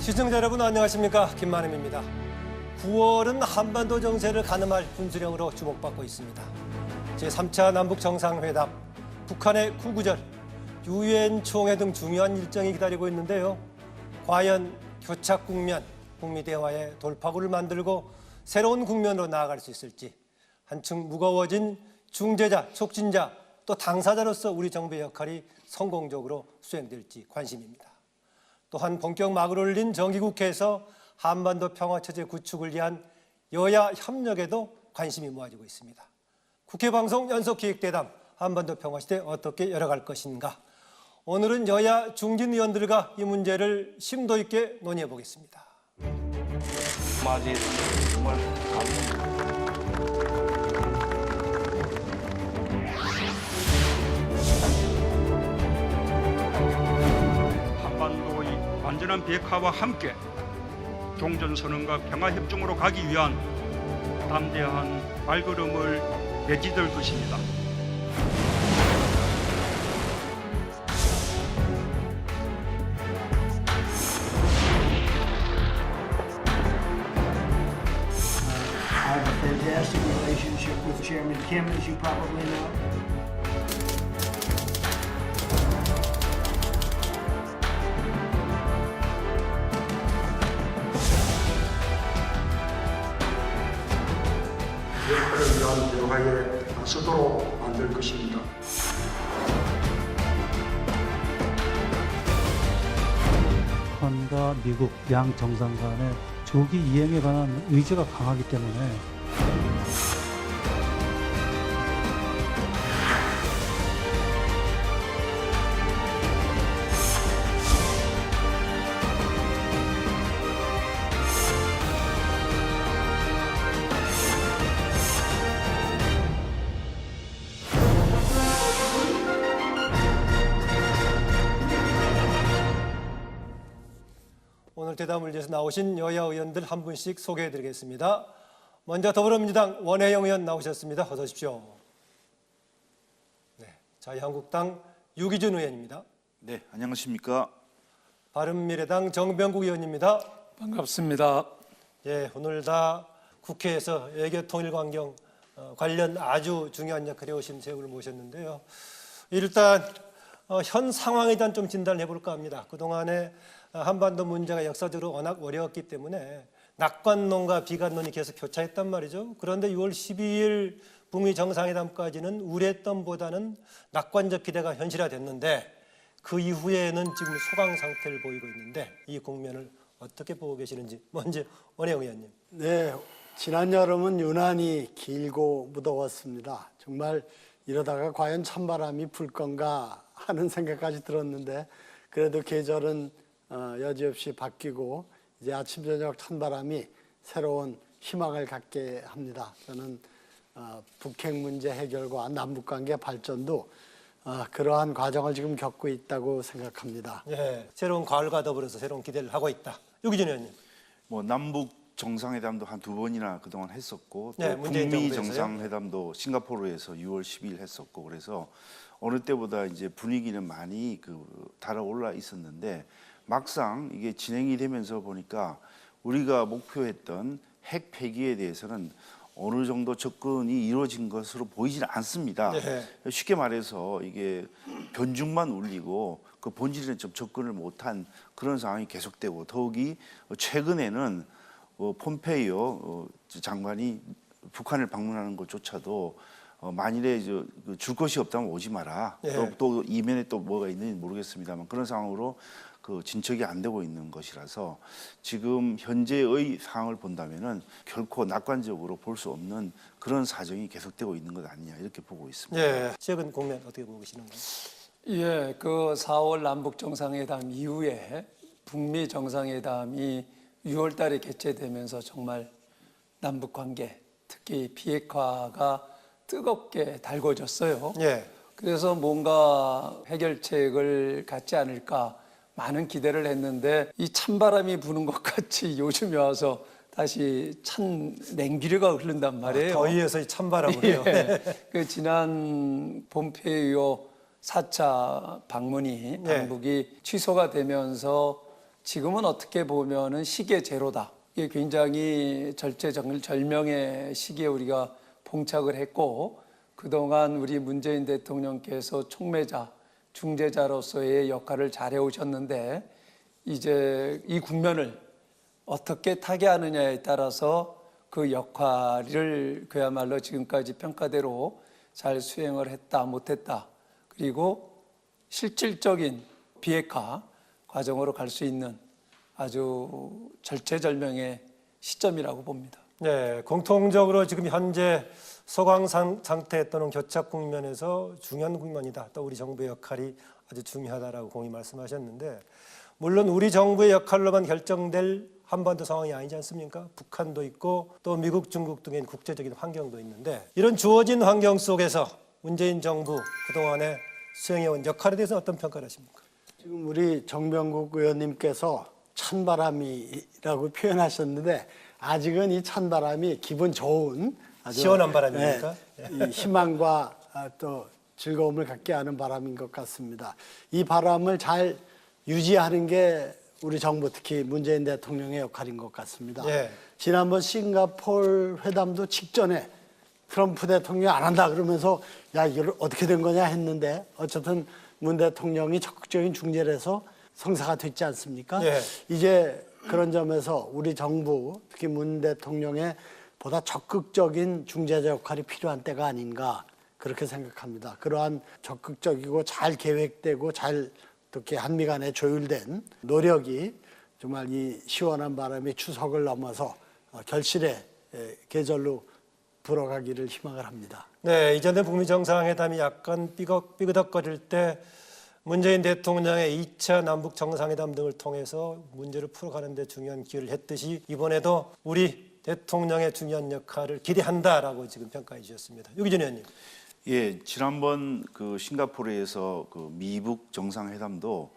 시청자 여러분 안녕하십니까, 김만음입니다. 9월은 한반도 정세를 가늠할 분수령으로 주목받고 있습니다. 제3차 남북 정상회담, 북한의 구구절, 유엔 총회 등 중요한 일정이 기다리고 있는데요. 과연 교착 국면, 북미 대화의 돌파구를 만들고 새로운 국면으로 나아갈 수 있을지, 한층 무거워진 중재자, 촉진자, 또 당사자로서 우리 정부의 역할이 성공적으로 수행될지 관심입니다. 또한 본격 막을 올린 정기국회에서 한반도 평화체제 구축을 위한 여야 협력에도 관심이 모아지고 있습니다. 국회방송 연속기획대담 한반도 평화시대 어떻게 열어갈 것인가. 오늘은 여야 중진 의원들과 이 문제를 심도 있게 논의해 보겠습니다. 맞이 정말 감사합니다. 한반도의 완전한 비핵화와 함께 종전선언과 평화협정으로 가기 위한 담대한 발걸음을 내디딜 것입니다. I have a fantastic relationship with Chairman Kim, as you probably know. 비핵화를 위한 대화에 서도록 만들 것입니다. 북한과 미국 양 정상 간의 조기 이행에 관한 의지가 강하기 때문에 오늘 대담을 위해서 나오신 여야 의원들 한 분씩 소개해드리겠습니다. 먼저 더불어민주당 원혜영 의원 나오셨습니다. 어서 오십시오. 네, 자유한국당 유기준 의원입니다. 네, 안녕하십니까. 바른미래당 정병국 의원입니다. 반갑습니다. 예, 오늘 다 국회에서 외교 통일 환경 관련 아주 중요한 역할을 해오신 세 분을 모셨는데요. 일단 현 상황에 대한 좀 진단을 해볼까 합니다. 그동안에 한반도 문제가 역사적으로 워낙 어려웠기 때문에 낙관론과 비관론이 계속 교차했단 말이죠. 그런데 6월 12일 북미 정상회담까지는 우려했던 보다는 낙관적 기대가 현실화됐는데 그 이후에는 지금 소강 상태를 보이고 있는데 이 국면을 어떻게 보고 계시는지 먼저 원혜영 의원님. 네, 지난 여름은 유난히 길고 무더웠습니다. 정말 이러다가 과연 찬바람이 불 건가 하는 생각까지 들었는데 그래도 계절은 여지없이 바뀌고 이제 아침 저녁 찬바람이 새로운 희망을 갖게 합니다. 저는 북핵 문제 해결과 남북관계 발전도 그러한 과정을 지금 겪고 있다고 생각합니다. 예, 새로운 가을과 더불어서 새로운 기대를 하고 있다. 유기준 의원님. 뭐 남북 정상회담도 한 2번이나 그동안 했었고 또 네, 문재인 북미 정부에서요. 정상회담도 싱가포르에서 6월 10일 했었고 그래서 어느 때보다 이제 분위기는 많이 달아올라 있었는데 막상 이게 진행이 되면서 보니까 우리가 목표했던 핵 폐기에 대해서는 어느 정도 접근이 이루어진 것으로 보이지는 않습니다. 네. 쉽게 말해서 이게 변죽만 울리고 그 본질에는 좀 접근을 못한 그런 상황이 계속되고 더욱이 최근에는 폼페이오 장관이 북한을 방문하는 것조차도 만일에 줄 것이 없다면 오지 마라. 네. 또 이면에 또 뭐가 있는지 모르겠습니다만 그런 상황으로 진척이 안 되고 있는 것이라서 지금 현재의 상황을 본다면은 결코 낙관적으로 볼 수 없는 그런 사정이 계속되고 있는 것 아니냐 이렇게 보고 있습니다. 예, 최근 국면 어떻게 보고 계시는가요? 예, 그 4월 남북 정상회담 이후에 북미 정상회담이 6월 달에 개최되면서 정말 남북 관계, 특히 비핵화가 뜨겁게 달궈졌어요. 예. 그래서 뭔가 해결책을 갖지 않을까 많은 기대를 했는데 이 찬바람이 부는 것 같이 요즘에 와서 다시 찬 냉기류가 흐른단 말이에요. 더위에서 찬바람으로요. 예. 그 지난 폼페이오 4차 방문이 네. 방북이 취소가 되면서 지금은 어떻게 보면은 시계 제로다. 이게 굉장히 절체절명의 시기에 우리가 봉착을 했고, 그동안 우리 문재인 대통령께서 촉매자, 중재자로서의 역할을 잘해오셨는데, 이제 이 국면을 어떻게 타개하느냐에 따라서 그 역할을 그야말로 지금까지 평가대로 잘 수행을 했다, 못했다, 그리고 실질적인 비핵화 과정으로 갈 수 있는 아주 절체절명의 시점이라고 봅니다. 네, 공통적으로 지금 현재 소강 상태 또는 교착 국면에서 중요한 국면이다. 또 우리 정부의 역할이 아주 중요하다라고 공히 말씀하셨는데, 물론 우리 정부의 역할로만 결정될 한반도 상황이 아니지 않습니까? 북한도 있고 또 미국, 중국 등의 국제적인 환경도 있는데, 이런 주어진 환경 속에서 문재인 정부 그동안에 수행해온 역할에 대해서 어떤 평가를 하십니까? 지금 우리 정병국 의원님께서 찬바람이라고 표현하셨는데, 아직은 이 찬바람이 기분 좋은 아주 시원한 바람입니까? 이 희망과 또 즐거움을 갖게 하는 바람인 것 같습니다. 이 바람을 잘 유지하는 게 우리 정부, 특히 문재인 대통령의 역할인 것 같습니다. 예. 지난번 싱가포르 회담도 직전에 트럼프 대통령이 안 한다 그러면서 야, 이걸 어떻게 된 거냐 했는데, 어쨌든 문 대통령이 적극적인 중재를 해서 성사가 됐지 않습니까? 예. 이제 그런 점에서 우리 정부, 특히 문 대통령의 보다 적극적인 중재자 역할이 필요한 때가 아닌가, 그렇게 생각합니다. 그러한 적극적이고 잘 계획되고 잘 이렇게 한미 간에 조율된 노력이 정말 이 시원한 바람이 추석을 넘어서 결실의 계절로 불어가기를 희망을 합니다. 네, 이전에 북미 정상회담이 약간 삐그덕거릴 때 문재인 대통령의 2차 남북 정상회담 등을 통해서 문제를 풀어가는 데 중요한 기여를 했듯이, 이번에도 우리 대통령의 중요한 역할을 기대한다라고 지금 평가해 주셨습니다. 유기준 의원님. 예, 지난번 그 싱가포르에서 그 미북 정상회담도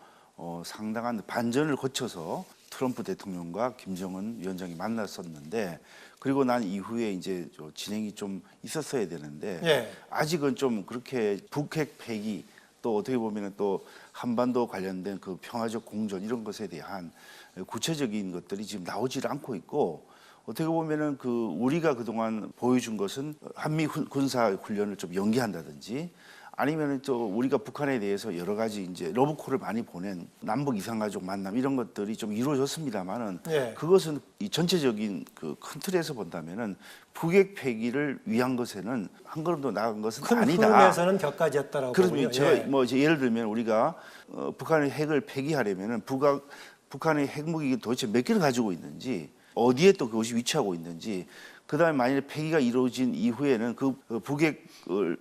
상당한 반전을 거쳐서 트럼프 대통령과 김정은 위원장이 만났었는데, 그리고 난 이후에 이제 진행이 좀 있었어야 되는데, 예. 아직은 좀 그렇게 북핵 폐기, 또 어떻게 보면은 또 한반도 관련된 그 평화적 공존 이런 것에 대한 구체적인 것들이 지금 나오질 않고 있고, 어떻게 보면은 그 우리가 그동안 보여준 것은 한미 군사 훈련을 좀 연기한다든지, 아니면은 또 우리가 북한에 대해서 여러 가지 이제 러브콜을 많이 보낸 남북 이산가족 만남 이런 것들이 좀 이루어졌습니다만은, 예. 그것은 이 전체적인 그 큰 틀에서 본다면은 북핵 폐기를 위한 것에는 한 걸음도 나간 것은 큰 아니다. 흐름에서는 격가지였다라고 보고요. 그러면 제가 예. 뭐 이제 예를 들면 우리가 북한의 핵을 폐기하려면은 북한의 핵무기 도대체 몇 개를 가지고 있는지, 어디에 또 그것이 위치하고 있는지, 그다음에 만약에 폐기가 이루어진 이후에는 그 북핵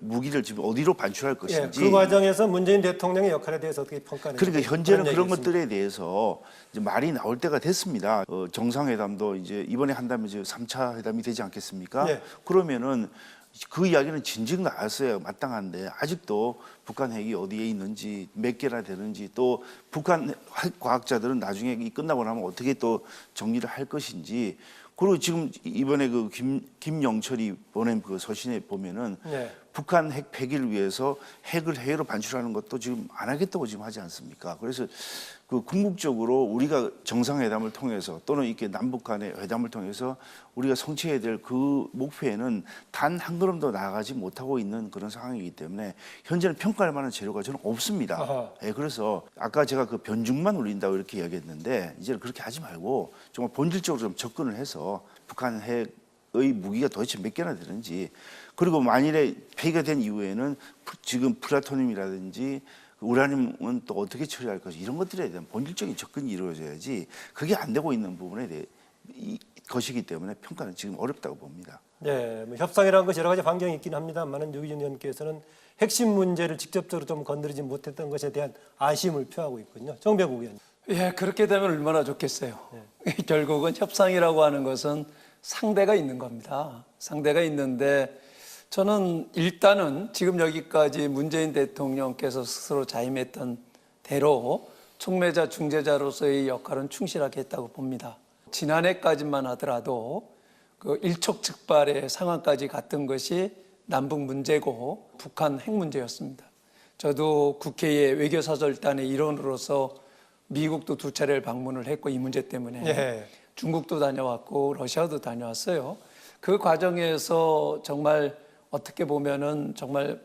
무기를 지금 어디로 반출할 것인지, 예, 그 과정에서 문재인 대통령의 역할에 대해서 어떻게 평가하는지. 그러니까 현재는 그런 것들에 대해서 이제 말이 나올 때가 됐습니다. 정상회담도 이제 이번에 한다면 이제 3차 회담이 되지 않겠습니까? 네. 그러면은 그 이야기는 진즉 나왔어야 마땅한데, 아직도 북한 핵이 어디에 있는지, 몇 개나 되는지, 또 북한 핵 과학자들은 나중에 이 끝나고 나면 어떻게 또 정리를 할 것인지, 그리고 지금 이번에 그 김영철이 보낸 그 서신에 보면은 네. 북한 핵 폐기를 위해서 핵을 해외로 반출하는 것도 지금 안 하겠다고 지금 하지 않습니까? 그래서 그 궁극적으로 우리가 정상회담을 통해서, 또는 이렇게 남북 간의 회담을 통해서 우리가 성취해야 될 그 목표에는 단 한 걸음도 나아가지 못하고 있는 그런 상황이기 때문에 현재는 평가할 만한 재료가 저는 없습니다. 예, 그래서 아까 제가 그 변죽만 울린다고 이렇게 이야기했는데, 이제는 그렇게 하지 말고 정말 본질적으로 좀 접근을 해서 북한 핵의 무기가 도대체 몇 개나 되는지, 그리고 만일에 폐기가 된 이후에는 지금 플라토늄이라든지 우라늄은 또 어떻게 처리할 것인지, 이런 것들에 대한 본질적인 접근이 이루어져야지, 그게 안 되고 있는 부분에 대해 것이기 때문에 평가는 지금 어렵다고 봅니다. 네, 뭐 협상이라는 것이 여러 가지 환경이 있긴 합니다만, 유기준 의원께서는 핵심 문제를 직접적으로 좀 건드리지 못했던 것에 대한 아쉬움을 표하고 있군요. 정병국 의원. 예, 그렇게 되면 얼마나 좋겠어요. 결국은 협상이라고 하는 것은 상대가 있는 겁니다. 상대가 있는데, 저는 일단은 지금 여기까지 문재인 대통령께서 스스로 자임했던 대로 촉매자, 중재자로서의 역할은 충실하게 했다고 봅니다. 지난해까지만 하더라도 그 일촉즉발의 상황까지 갔던 것이 남북 문제고 북한 핵 문제였습니다. 저도 국회의 외교사절단의 일원으로서 미국도 2차례를 방문을 했고 이 문제 때문에 예. 중국도 다녀왔고 러시아도 다녀왔어요. 그 과정에서 정말 어떻게 보면은 정말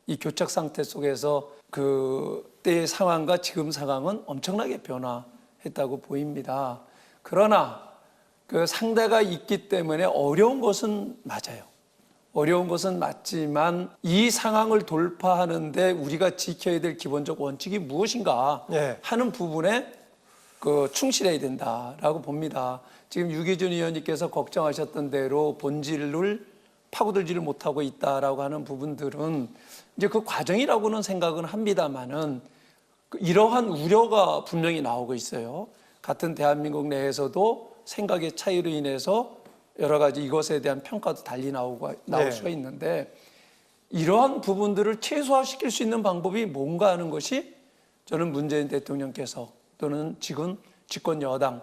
이 교착 상태 속에서 그때의 상황과 지금 상황은 엄청나게 변화했다고 보입니다. 그러나 그 상대가 있기 때문에 어려운 것은 맞아요. 어려운 것은 맞지만 이 상황을 돌파하는데 우리가 지켜야 될 기본적 원칙이 무엇인가 네. 하는 부분에 충실해야 된다라고 봅니다. 지금 유기준 의원님께서 걱정하셨던 대로 본질을 파고들지를 못하고 있다라고 하는 부분들은 이제 그 과정이라고는 생각은 합니다만은 이러한 우려가 분명히 나오고 있어요. 같은 대한민국 내에서도 생각의 차이로 인해서 여러 가지 이것에 대한 평가도 달리 나올 네. 수가 있는데 이러한 부분들을 최소화시킬 수 있는 방법이 뭔가 하는 것이 저는 문재인 대통령께서 또는 지금 집권 여당,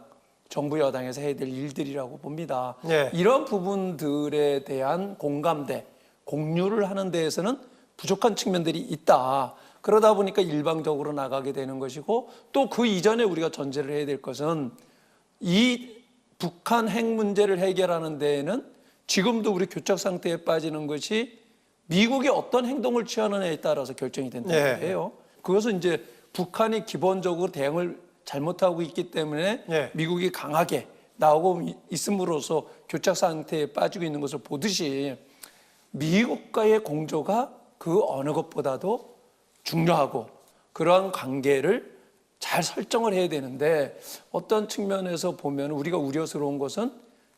정부 여당에서 해야 될 일들이라고 봅니다. 네. 이런 부분들에 대한 공감대, 공유를 하는 데에서는 부족한 측면들이 있다. 그러다 보니까 일방적으로 나가게 되는 것이고 또 그 이전에 우리가 전제를 해야 될 것은 이 북한 핵 문제를 해결하는 데에는 지금도 우리 교착 상태에 빠지는 것이 미국이 어떤 행동을 취하느냐에 따라서 결정이 된다는 거예요. 그것은 이제 북한이 기본적으로 대응을 잘못하고 있기 때문에 미국이 강하게 나오고 있음으로써 교착 상태에 빠지고 있는 것을 보듯이 미국과의 공조가 그 어느 것보다도 중요하고 그러한 관계를 잘 설정을 해야 되는데 어떤 측면에서 보면 우리가 우려스러운 것은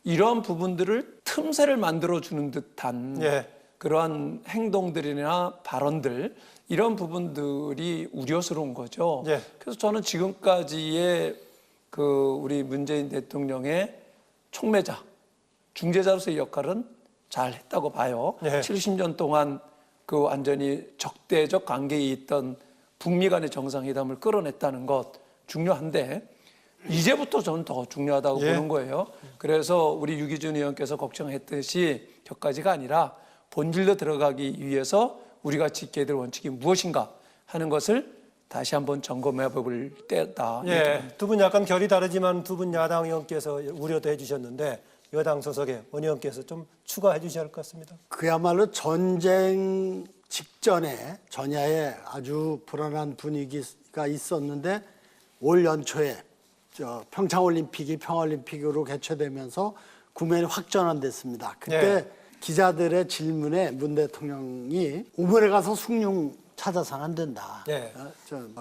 이러한 부분들을 틈새를 만들어주는 듯한 그러한 행동들이나 발언들 이런 부분들이 우려스러운 거죠. 그래서 저는 지금까지의 우리 문재인 대통령의 촉매자, 중재자로서의 역할은 잘 했다고 봐요. 70년 동안 완전히 적대적 관계에 있던 북미 간의 정상회담을 끌어냈다는 것 중요한데 이제부터 저는 더 중요하다고 보는 거예요. 그래서 우리 유기준 의원께서 걱정했듯이 격가지가 아니라 본질로 들어가기 위해서 우리가 지켜야 될 원칙이 무엇인가 하는 것을 다시 한번 점검해 볼 때다. 두 분 약간 결이 다르지만 두 분 야당 의원께서 우려도 해주셨는데 여당 소속의 원 의원께서 좀 추가해 주셔야 할 것 같습니다. 그야말로 전쟁 직전에 전야에 아주 불안한 분위기가 있었는데 올 연초에 평창올림픽이 평화올림픽으로 개최되면서 국면이 확 전환됐습니다. 그때 기자들의 질문에 문 대통령이 우물에 가서 숭늉 찾아서는 안 된다.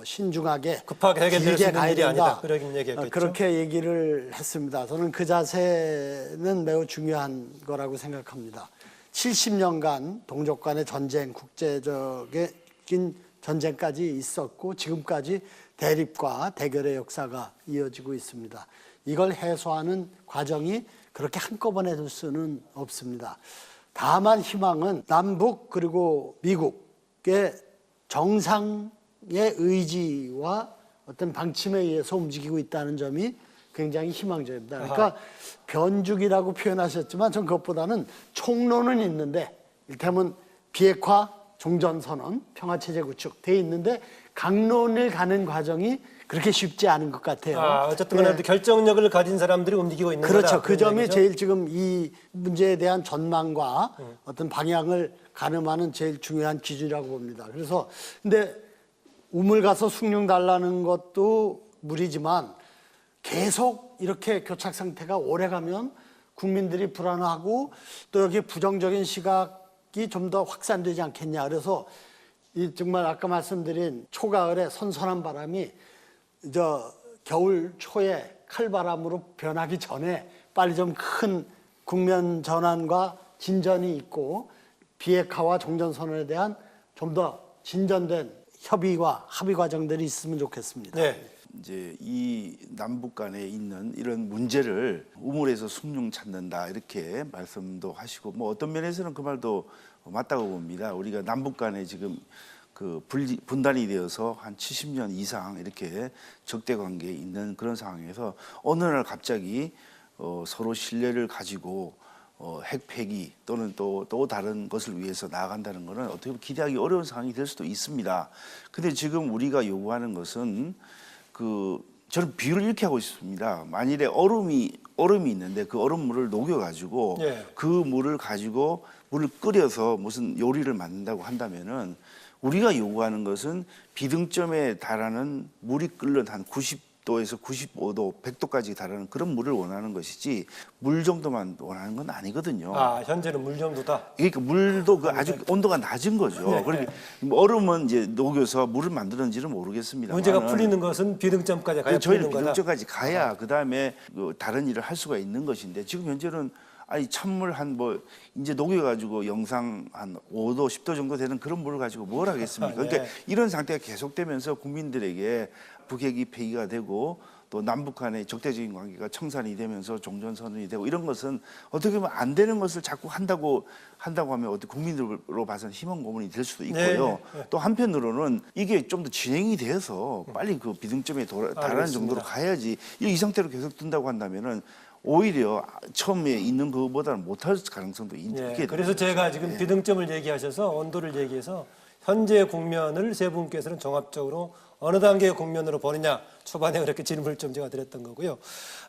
신중하게 급하게 해결될 수 길게 있는 가야 일이 된다. 아니다. 그러긴 얘기했겠죠. 그렇게 얘기를 했습니다. 저는 그 자세는 매우 중요한 거라고 생각합니다. 70년간 동족 간의 전쟁, 국제적인 전쟁까지 있었고 지금까지 대립과 대결의 역사가 이어지고 있습니다. 이걸 해소하는 과정이 그렇게 한꺼번에 될 수는 없습니다. 다만 희망은 남북 그리고 미국의 정상의 의지와 어떤 방침에 의해서 움직이고 있다는 점이 굉장히 희망적입니다. 그러니까 변죽이라고 표현하셨지만 전 그것보다는 총론은 있는데 이를테면 비핵화, 종전선언, 평화체제 구축 돼 있는데 강론을 가는 과정이 그렇게 쉽지 않은 것 같아요. 어쨌든 간에 결정력을 가진 사람들이 움직이고 있는 거다. 그렇죠. 그 점이 제일 지금 이 문제에 대한 전망과 어떤 방향을 가늠하는 제일 중요한 기준이라고 봅니다. 그래서 근데 우물 가서 숭늉 달라는 것도 무리지만 계속 이렇게 교착 상태가 오래 가면 국민들이 불안하고 또 여기 부정적인 시각이 좀 더 확산되지 않겠냐. 그래서 이 정말 아까 말씀드린 초가을에 선선한 바람이 겨울 초에 칼바람으로 변하기 전에 빨리 좀 큰 국면 전환과 진전이 있고 비핵화와 종전선언에 대한 좀 더 진전된 협의와 합의 과정들이 있으면 좋겠습니다. 이제 이 남북 간에 있는 이런 문제를 우물에서 숭늉 찾는다 이렇게 말씀도 하시고 뭐 어떤 면에서는 그 말도 맞다고 봅니다. 우리가 남북 간에 지금 분단이 되어서 한 70년 이상 이렇게 적대 관계에 있는 그런 상황에서 어느 날 갑자기 서로 신뢰를 가지고 핵 폐기 또는 또 다른 것을 위해서 나아간다는 것은 어떻게 보면 기대하기 어려운 상황이 될 수도 있습니다. 근데 지금 우리가 요구하는 것은 저는 비유를 이렇게 하고 있습니다. 만일에 얼음이 있는데 그 얼음물을 녹여가지고 예. 그 물을 가지고 물을 끓여서 무슨 요리를 만든다고 한다면은 우리가 요구하는 것은 비등점에 달하는 물이 끓는 한 90도에서 95도, 100도까지 달하는 그런 물을 원하는 것이지 물 정도만 원하는 건 아니거든요. 아, 현재는 물 정도다. 그러니까 물도 그 아주 온도가 낮은 거죠. 네. 그러니까 얼음은 이제 녹여서 물을 만드는지는 모르겠습니다. 문제가 풀리는 것은 비등점까지 가야 저희는 풀리는 거다. 비등점까지 가야 그 다음에 다른 일을 할 수가 있는 것인데 지금 현재는 아니 찬물 한 뭐 이제 녹여가지고 영상 한 5도, 10도 정도 되는 그런 물을 가지고 뭘 하겠습니까? 네. 그러니까 이런 상태가 계속되면서 국민들에게 북핵이 폐기가 되고 또 남북 간의 적대적인 관계가 청산이 되면서 종전선언이 되고 이런 것은 어떻게 보면 안 되는 것을 자꾸 한다고 하면 어떻게 국민들로 봐서는 희망 고문이 될 수도 있고요. 네. 또 한편으로는 이게 좀 더 진행이 돼서 빨리 그 비등점에 달하는 정도로 가야지 이 상태로 계속 둔다고 한다면은 오히려 처음에 있는 것보다는 못할 가능성도 있게 예, 그래서 제가 지금 비등점을 얘기하셔서 온도를 얘기해서 현재 국면을 세 분께서는 종합적으로 어느 단계의 국면으로 보느냐 초반에 그렇게 질문을 좀 제가 드렸던 거고요.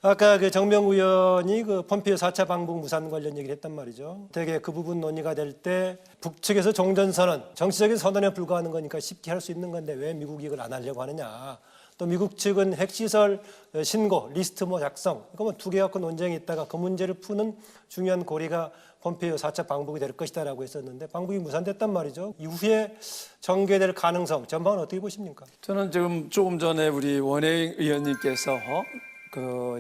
아까 그 정명우 의원이 그 폼페이오 4차 방북 무산 관련 얘기를 했단 말이죠. 되게 그 부분 논의가 될 때 북측에서 종전선언, 정치적인 선언에 불과하는 거니까 쉽게 할 수 있는 건데 왜 미국이 이걸 안 하려고 하느냐. 또 미국 측은 핵시설 신고, 리스트 작성, 이거 뭐 두 개 갖고 논쟁이 있다가 그 문제를 푸는 중요한 고리가 폼페이오 4차 방북이 될 것이다라고 했었는데 방북이 무산됐단 말이죠. 이후에 전개될 가능성, 전망은 어떻게 보십니까? 저는 지금 조금 전에 우리 원혜인 의원님께서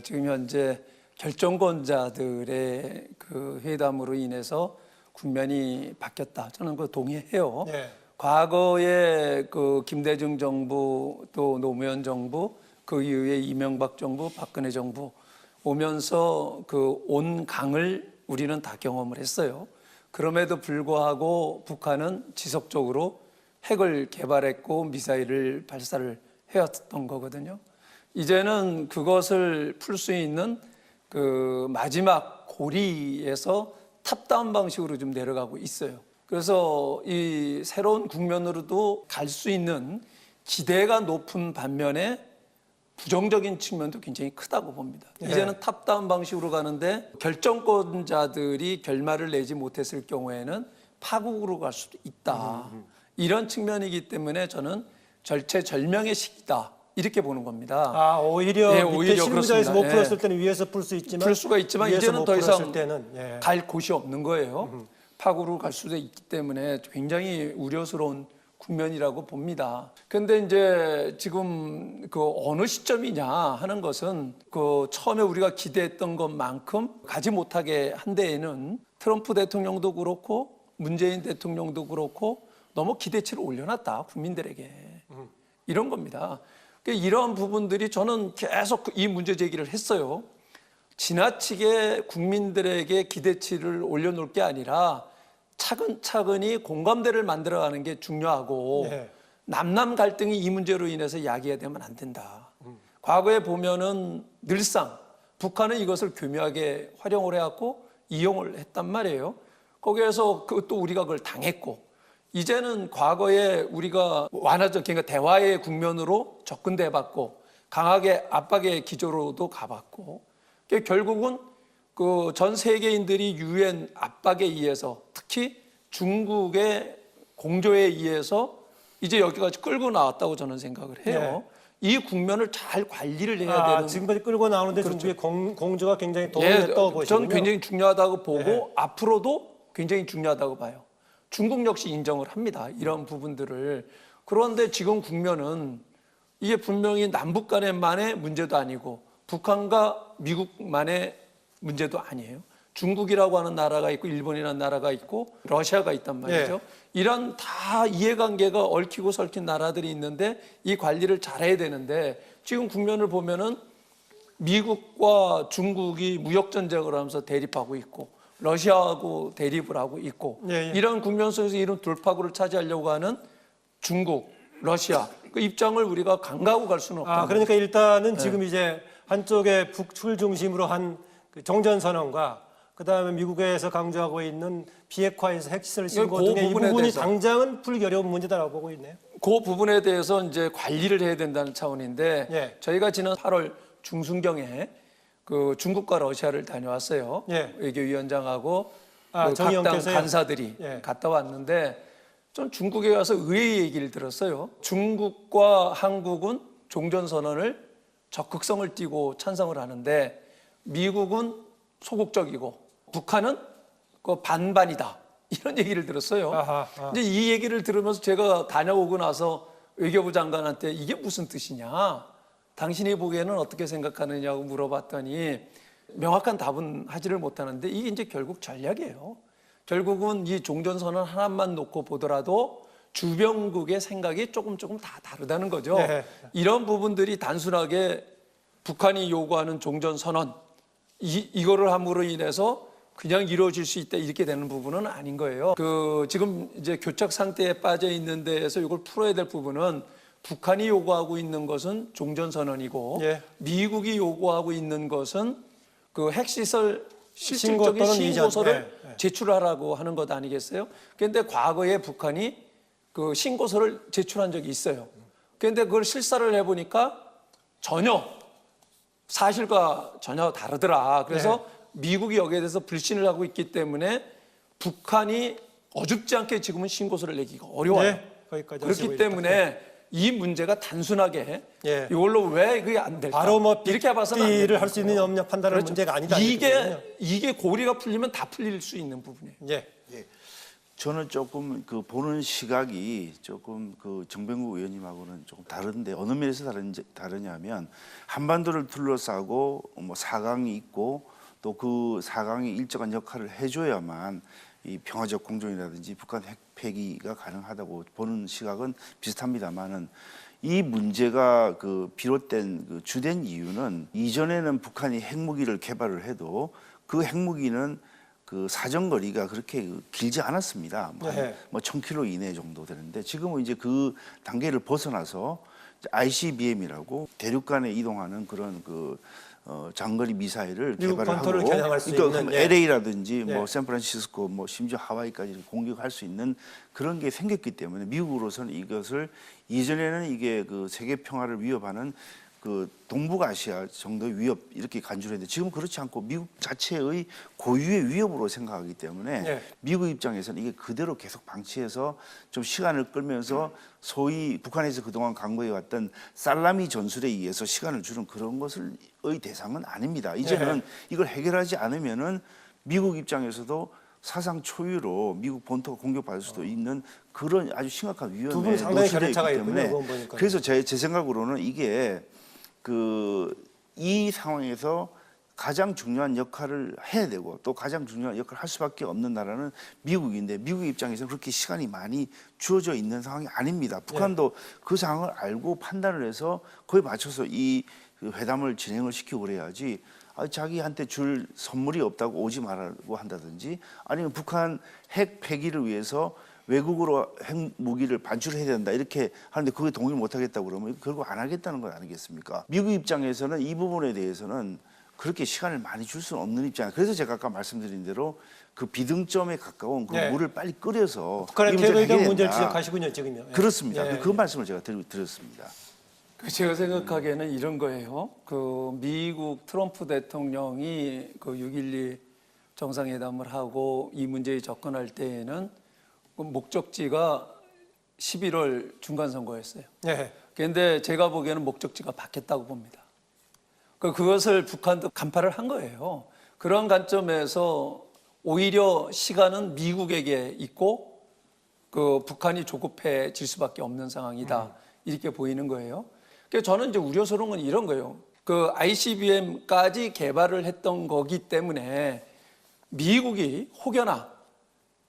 지금 현재 결정권자들의 그 회담으로 인해서 국면이 바뀌었다. 저는 그거 동의해요. 예. 과거에 그 김대중 정부 또 노무현 정부 그 이후에 이명박 정부 박근혜 정부 오면서 그 온 강을 우리는 다 경험을 했어요. 그럼에도 불구하고 북한은 지속적으로 핵을 개발했고 미사일을 발사를 해왔던 거거든요. 이제는 그것을 풀 수 있는 그 마지막 고리에서 탑다운 방식으로 좀 내려가고 있어요. 그래서 이 새로운 국면으로도 갈 수 있는 기대가 높은 반면에 부정적인 측면도 굉장히 크다고 봅니다. 이제는 탑다운 방식으로 가는데 결정권자들이 결말을 내지 못했을 경우에는 파국으로 갈 수도 있다. 이런 측면이기 때문에 저는 절체절명의 시기다. 이렇게 보는 겁니다. 아, 오히려 예, 밑에 오히려 실무자에서 못 그렇습니다. 풀었을 때는 위에서 풀 수 있지만 풀 수가 있지만 위에서 이제는 못 더 풀었을 이상 때는 갈 곳이 없는 거예요. 파국으로 갈 수도 있기 때문에 굉장히 우려스러운 국면이라고 봅니다. 근데 이제 지금 그 어느 시점이냐 하는 것은 그 처음에 우리가 기대했던 것만큼 가지 못하게 한 데에는 트럼프 대통령도 그렇고 문재인 대통령도 그렇고 너무 기대치를 올려놨다 국민들에게 이런 겁니다. 그러니까 이런 부분들이 저는 계속 이 문제 제기를 했어요. 지나치게 국민들에게 기대치를 올려놓을 게 아니라 차근차근히 공감대를 만들어가는 게 중요하고 남남 갈등이 이 문제로 인해서 야기가 되면 안 된다. 과거에 보면은 늘상 북한은 이것을 교묘하게 활용을 해왔고 이용을 했단 말이에요. 거기에서 또 우리가 그걸 당했고 이제는 과거에 우리가 그러니까 대화의 국면으로 접근돼봤고 강하게 압박의 기조로도 가봤고 결국은 그 전 세계인들이 유엔 압박에 의해서 특히 중국의 공조에 의해서 이제 여기까지 끌고 나왔다고 저는 생각을 해요. 이 국면을 잘 관리를 해야 되는. 지금까지 끌고 나오는데 그렇죠. 중국의 공조가 굉장히 도움이 됐다고 보시군요. 저는 굉장히 중요하다고 보고 앞으로도 굉장히 중요하다고 봐요. 중국 역시 인정을 합니다. 이런 부분들을. 그런데 지금 국면은 이게 분명히 남북 간의만의 문제도 아니고 북한과 미국만의 문제도 아니에요. 중국이라고 하는 나라가 있고 일본이라는 나라가 있고 러시아가 있단 말이죠. 이런 다 이해관계가 얽히고 설킨 나라들이 있는데 이 관리를 잘해야 되는데 지금 국면을 보면은 미국과 중국이 무역전쟁을 하면서 대립하고 있고 러시아하고 대립을 하고 있고 이런 국면 속에서 이런 돌파구를 차지하려고 하는 중국, 러시아 그 입장을 우리가 강가하고 갈 수는 없다. 그러니까 일단은 지금 이제 한쪽에 북출 중심으로 한 그 종전선언과 그다음에 미국에서 강조하고 있는 비핵화에서 핵시설 신고 그 등의 이 부분에 부분이 대해서. 당장은 풀기 어려운 문제다라고 보고 있네요. 그 부분에 대해서 이제 관리를 해야 된다는 차원인데 예. 저희가 지난 8월 중순경에 그 중국과 러시아를 다녀왔어요. 예. 외교위원장하고 아, 그 정의용 각당 께서요? 간사들이 예. 갔다 왔는데 전 중국에 가서 의외의 얘기를 들었어요. 중국과 한국은 종전선언을 적극성을 띠고 찬성을 하는데 미국은 소극적이고 북한은 그 반반이다. 이런 얘기를 들었어요. 아하, 아. 이제 이 얘기를 들으면서 제가 다녀오고 나서 외교부 장관한테 이게 무슨 뜻이냐? 당신이 보기에는 어떻게 생각하느냐고 물어봤더니 명확한 답은 하지를 못하는데 이게 이제 결국 전략이에요. 결국은 이 종전선언 하나만 놓고 보더라도 주변국의 생각이 조금 다 다르다는 거죠. 네. 이런 부분들이 단순하게 북한이 요구하는 종전선언 이거를 함으로 인해서 그냥 이루어질 수 있다 이렇게 되는 부분은 아닌 거예요. 그 지금 이제 교착 상태에 빠져 있는 데에서 이걸 풀어야 될 부분은 북한이 요구하고 있는 것은 종전선언이고 예. 미국이 요구하고 있는 것은 그 핵시설 신고 실질적인 또는 이전. 신고서를 예, 예. 제출하라고 하는 것 아니겠어요? 그런데 과거에 북한이 그 신고서를 제출한 적이 있어요. 그런데 그걸 실사를 해보니까 전혀 사실과 전혀 다르더라. 그래서 미국이 여기에 대해서 불신을 하고 있기 때문에 북한이 어줍지 않게 지금은 신고서를 내기가 어려워요. 네, 거기까지 그렇기 하시고 때문에 이 문제가 단순하게 예. 이걸로 왜 그게 안 될까? 바로 뭐 이렇게 봐서는 안 빅딜을 된다는 할 수 있는 거예요. 염려 판단할 그렇죠. 문제가 아니다. 이렇게 보거든요. 이게 고리가 풀리면 다 풀릴 수 있는 부분이에요. 예. 저는 조금 그 보는 시각이 조금 그 정병국 의원님하고는 조금 다른데 어느 면에서 다르냐면 한반도를 둘러싸고 뭐 4강이 있고 또 그 4강이 일정한 역할을 해줘야만 이 평화적 공존이라든지 북한 핵 폐기가 가능하다고 보는 시각은 비슷합니다만은 이 문제가 그 비롯된 그 주된 이유는 이전에는 북한이 핵무기를 개발을 해도 그 핵무기는 그 사정거리가 그렇게 길지 않았습니다. 네. 뭐 1000km 이내 정도 되는데 지금은 이제 그 단계를 벗어나서 ICBM이라고 대륙 간에 이동하는 그런 그 장거리 미사일을 미국 개발을 본토를 하고 겨냥할 수 그러니까 있는, 예. LA라든지 예. 뭐 샌프란시스코 뭐 심지어 하와이까지 공격할 수 있는 그런 게 생겼기 때문에 미국으로서는 이것을 이전에는 이게 그 세계 평화를 위협하는 그 동북아시아 정도의 위협 이렇게 간주를 했는데 지금 그렇지 않고 미국 자체의 고유의 위협으로 생각하기 때문에 예. 미국 입장에서는 이게 그대로 계속 방치해서 좀 시간을 끌면서 소위 북한에서 그동안 강구해 왔던 살라미 전술에 의해서 시간을 주는 그런 것의 대상은 아닙니다. 이제는 이걸 해결하지 않으면은 미국 입장에서도 사상 초유로 미국 본토가 공격받을 수도 있는 그런 아주 심각한 두 위험에 분 상당히 노출되어 있기 격차가 있군요, 때문에 그건 보니까. 그래서 제 생각으로는 이게 이 상황에서 가장 중요한 역할을 해야 되고 또 가장 중요한 역할을 할 수밖에 없는 나라는 미국인데 미국 입장에서는 그렇게 시간이 많이 주어져 있는 상황이 아닙니다. 북한도 그 상황을 알고 판단을 해서 거기에 맞춰서 이 회담을 진행을 시키고 그래야지 자기한테 줄 선물이 없다고 오지 말라고 한다든지 아니면 북한 핵 폐기를 위해서 외국으로 핵무기를 반출해야 된다 이렇게 하는데 그게 동의를 못하겠다고 그러면 결국 안 하겠다는 건 아니겠습니까? 미국 입장에서는 이 부분에 대해서는 그렇게 시간을 많이 줄 수는 없는 입장이에요. 그래서 제가 아까 말씀드린 대로 그 비등점에 가까운 그 네. 물을 빨리 끓여서 북한의 이 문제를 개별적 해결해야 문제를 된다. 지적하시군요, 지금요. 예. 그렇습니다. 예. 그 말씀을 제가 드렸습니다. 제가 생각하기에는 이런 거예요. 그 미국 트럼프 대통령이 그 6.12 정상회담을 하고 이 문제에 접근할 때에는 그 목적지가 11월 중간선거였어요. 예. 그런데 제가 보기에는 목적지가 바뀌었다고 봅니다. 그것을 북한도 간파를 한 거예요. 그런 관점에서 오히려 시간은 미국에게 있고 그 북한이 조급해질 수밖에 없는 상황이다. 이렇게 보이는 거예요. 그래서 저는 이제 우려스러운 건 이런 거예요. 그 ICBM까지 개발을 했던 거기 때문에 미국이 혹여나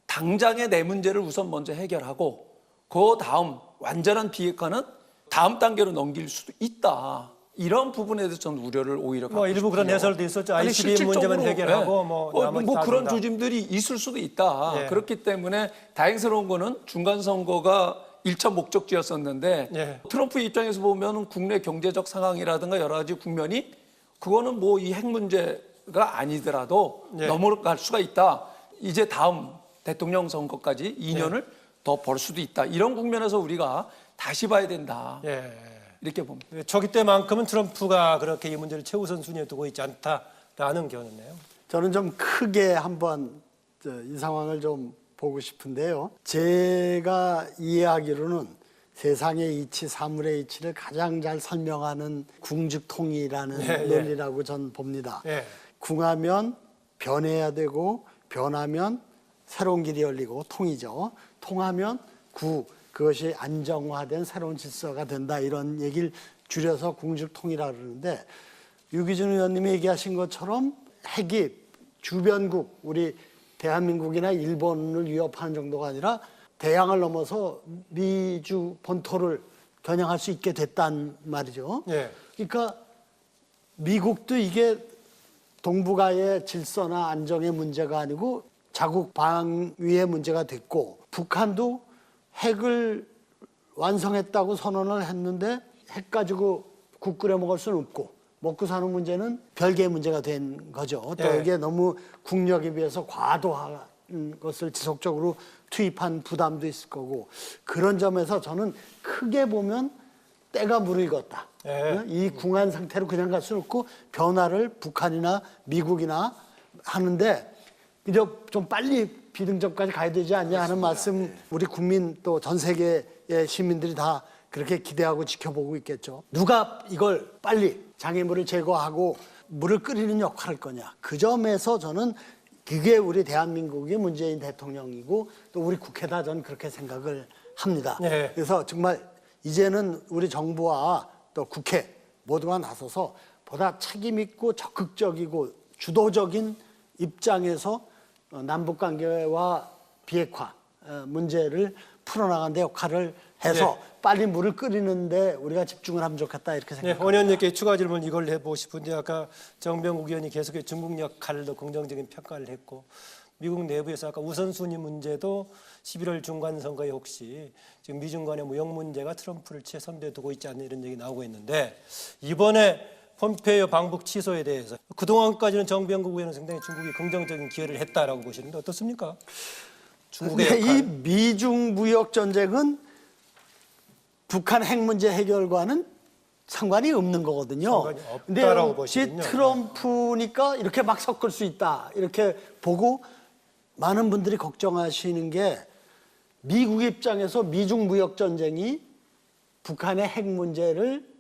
당장의 내 문제를 우선 먼저 해결하고 그 다음 완전한 비핵화는 다음 단계로 넘길 수도 있다. 이런 부분에 대해서 저는 우려를 오히려 갖고 뭐 일부 그런 싶어요. 해설도 있었죠. 아니, ICBM 문제만 실질적으로, 해결하고 네. 뭐 나머지 다 그런 된다. 조짐들이 있을 수도 있다. 예. 그렇기 때문에 다행스러운 거는 중간 선거가 1차 목적지였었는데 예. 트럼프 입장에서 보면 국내 경제적 상황이라든가 여러 가지 국면이 그거는 뭐 이 핵 문제가 아니더라도 예. 넘어갈 수가 있다. 이제 다음 대통령 선거까지 2년을 더 벌 수도 있다. 이런 국면에서 우리가 다시 봐야 된다. 예. 이렇게 봅니다. 초기 때만큼은 트럼프가 그렇게 이 문제를 최우선 순위에 두고 있지 않다라는 견해네요. 저는 좀 크게 한번 이 상황을 좀 보고 싶은데요. 제가 이해하기로는 세상의 이치, 사물의 이치를 가장 잘 설명하는 궁즉통이라는 예, 예. 논리라고 전 봅니다. 예. 궁하면 변해야 되고 변하면 새로운 길이 열리고 통이죠. 통하면 구, 그것이 안정화된 새로운 질서가 된다, 이런 얘기를 줄여서 궁즉통이라고 그러는데, 유기준 의원님이 얘기하신 것처럼 핵이 주변국, 우리 대한민국이나 일본을 위협하는 정도가 아니라 대양을 넘어서 미주 본토를 겨냥할 수 있게 됐단 말이죠. 예. 그러니까 미국도 이게 동북아의 질서나 안정의 문제가 아니고 자국 방위의 문제가 됐고, 북한도 핵을 완성했다고 선언을 했는데 핵 가지고 국 끓여 먹을 수는 없고 먹고 사는 문제는 별개의 문제가 된 거죠. 또 예. 이게 너무 국력에 비해서 과도한 것을 지속적으로 투입한 부담도 있을 거고, 그런 점에서 저는 크게 보면 때가 무르익었다. 예. 이 궁한 상태로 그냥 갈 수는 없고 변화를 북한이나 미국이나 하는데 이제 좀 빨리 비등점까지 가야 되지 않냐 하는 말씀, 우리 국민 또 전 세계의 시민들이 다 그렇게 기대하고 지켜보고 있겠죠. 누가 이걸 빨리 장애물을 제거하고 물을 끓이는 역할을 거냐. 그 점에서 저는 그게 우리 대한민국의 문재인 대통령이고 또 우리 국회다, 저는 그렇게 생각을 합니다. 네. 그래서 정말 이제는 우리 정부와 또 국회 모두가 나서서 보다 책임 있고 적극적이고 주도적인 입장에서 남북관계와 비핵화 문제를 풀어나가는 데 역할을 해서 네. 빨리 물을 끓이는데 우리가 집중을 하면 좋겠다, 이렇게 네, 생각합니다. 원 의원님께 추가 질문 이걸 해보고 싶은데, 아까 정병국 의원이 계속해서 중국 역할도 긍정적인 평가를 했고, 미국 내부에서 아까 우선순위 문제도 11월 중간 선거에 혹시 지금 미중 간의 무역 문제가 트럼프를 최선두에 두고 있지 않나, 이런 얘기 나오고 있는데, 이번에 폼페이오 방북 취소에 대해서 그동안까지는 정병국 의원은 상당히 중국이 긍정적인 기여를 했다라고 보시는데 어떻습니까? 중국의 근데 역할. 이 미중 무역 전쟁은 북한 핵 문제 해결과는 상관이 없는 거거든요. 상관이 없다라고 근데 보시군요. 트럼프니까 이렇게 막 섞을 수 있다, 이렇게 보고 많은 분들이 걱정하시는 게, 미국 입장에서 미중 무역 전쟁이 북한의 핵 문제를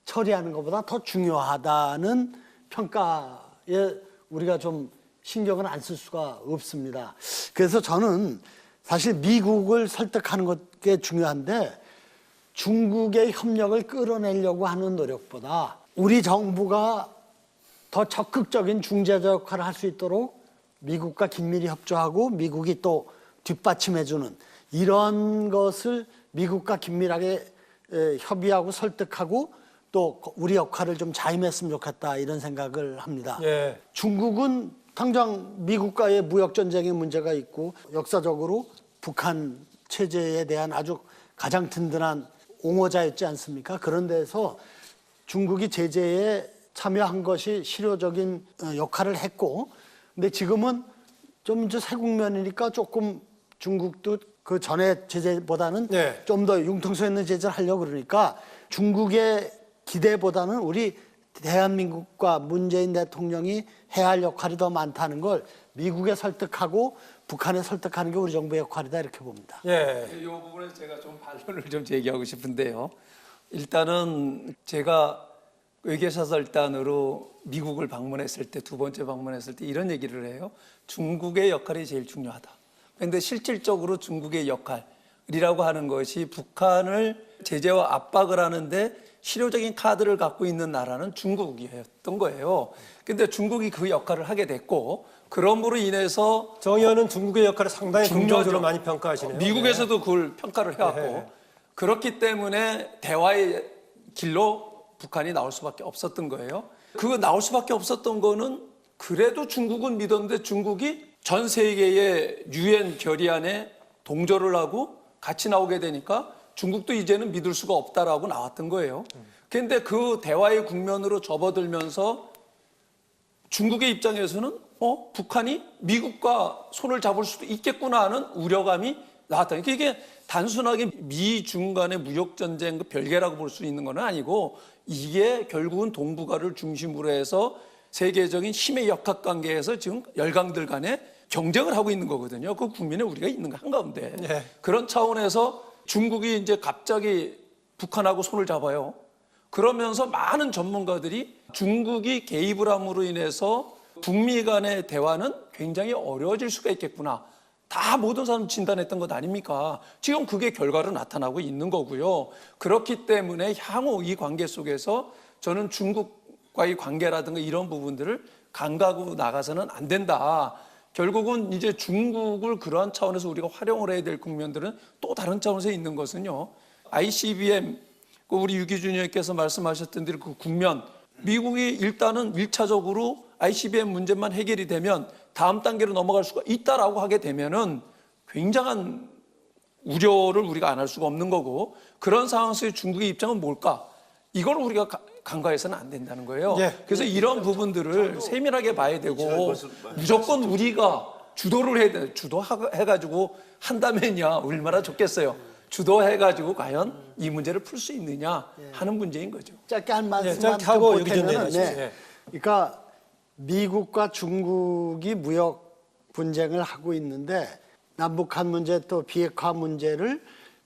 처리하는 것보다 더 중요하다는 평가에 우리가 좀 신경을 안 쓸 수가 없습니다. 그래서 저는 사실 미국을 설득하는 게 중요한데, 중국의 협력을 끌어내려고 하는 노력보다 우리 정부가 더 적극적인 중재자 역할을 할 수 있도록 미국과 긴밀히 협조하고 미국이 또 뒷받침해주는 이런 것을 미국과 긴밀하게 협의하고 설득하고 또 우리 역할을 좀 자임했으면 좋겠다, 이런 생각을 합니다. 예. 중국은 당장 미국과의 무역 전쟁의 문제가 있고 역사적으로 북한 체제에 대한 아주 가장 든든한 옹호자였지 않습니까? 그런 데서 중국이 제재에 참여한 것이 실효적인 역할을 했고, 근데 지금은 좀 이제 새 국면이니까 조금 중국도 그 전에 제재보다는 네. 좀 더 융통성 있는 제재를 하려고 그러니까 중국의 기대보다는 우리 대한민국과 문재인 대통령이 해야 할 역할이 더 많다는 걸 미국에 설득하고 북한에 설득하는 게 우리 정부의 역할이다, 이렇게 봅니다. 예. 이 부분에 제가 좀 반론을 좀 제기하고 싶은데요. 일단은 제가 외교사설단으로 미국을 방문했을 때, 두 번째 방문했을 때 이런 얘기를 해요. 중국의 역할이 제일 중요하다. 그런데 실질적으로 중국의 역할이라고 하는 것이 북한을 제재와 압박을 하는데 실효적인 카드를 갖고 있는 나라는 중국이었던 거예요. 근데 중국이 그 역할을 하게 됐고, 그럼으로 인해서 정 의원은 중국의 역할을 상당히 중요하죠. 긍정적으로 많이 평가하시네요. 미국에서도 그걸 평가를 해왔고, 네. 그렇기 때문에 대화의 길로 북한이 나올 수밖에 없었던 거예요. 그거 나올 수밖에 없었던 거는 그래도 중국은 믿었는데 중국이 전 세계의 유엔 결의안에 동조를 하고 같이 나오게 되니까 중국도 이제는 믿을 수가 없다라고 나왔던 거예요. 그런데 그 대화의 국면으로 접어들면서 중국의 입장에서는 북한이 미국과 손을 잡을 수도 있겠구나 하는 우려감이 나왔다. 그러니까 이게 단순하게 미중 간의 무역 전쟁 그 별개라고 볼 수 있는 건 아니고 이게 결국은 동북아를 중심으로 해서 세계적인 힘의 역학 관계에서 지금 열강들 간에 경쟁을 하고 있는 거거든요. 그 국민의 우리가 있는 거 한가운데. 네. 그런 차원에서 중국이 이제 갑자기 북한하고 손을 잡아요. 그러면서 많은 전문가들이 중국이 개입을 함으로 인해서 북미 간의 대화는 굉장히 어려워질 수가 있겠구나. 다 모든 사람 진단했던 것 아닙니까? 지금 그게 결과로 나타나고 있는 거고요. 그렇기 때문에 향후 이 관계 속에서 저는 중국과의 관계라든가 이런 부분들을 강가고 나가서는 안 된다. 결국은 이제 중국을 그러한 차원에서 우리가 활용을 해야 될 국면들은 또 다른 차원에서 있는 것은요. ICBM, 우리 유기준 의원께서 말씀하셨던 대로 그 국면, 미국이 일단은 1차적으로 ICBM 문제만 해결이 되면 다음 단계로 넘어갈 수가 있다라고 하게 되면은 굉장한 우려를 우리가 안 할 수가 없는 거고, 그런 상황에서 중국의 입장은 뭘까? 이걸 우리가 간과해서는 안 된다는 거예요. 예. 그래서 이런 부분들을 세밀하게 봐야 되고 무조건 우리가 주도를 해야 돼. 주도해가지고 한다면야 얼마나 좋겠어요. 주도해가지고 과연 이 문제를 풀 수 있느냐 하는 문제인 거죠. 짧게 한 말씀만 짧게 하고 좀 유기준 보태면은, 의원 하시죠. 그러니까 미국과 중국이 무역 분쟁을 하고 있는데 남북한 문제 또 비핵화 문제를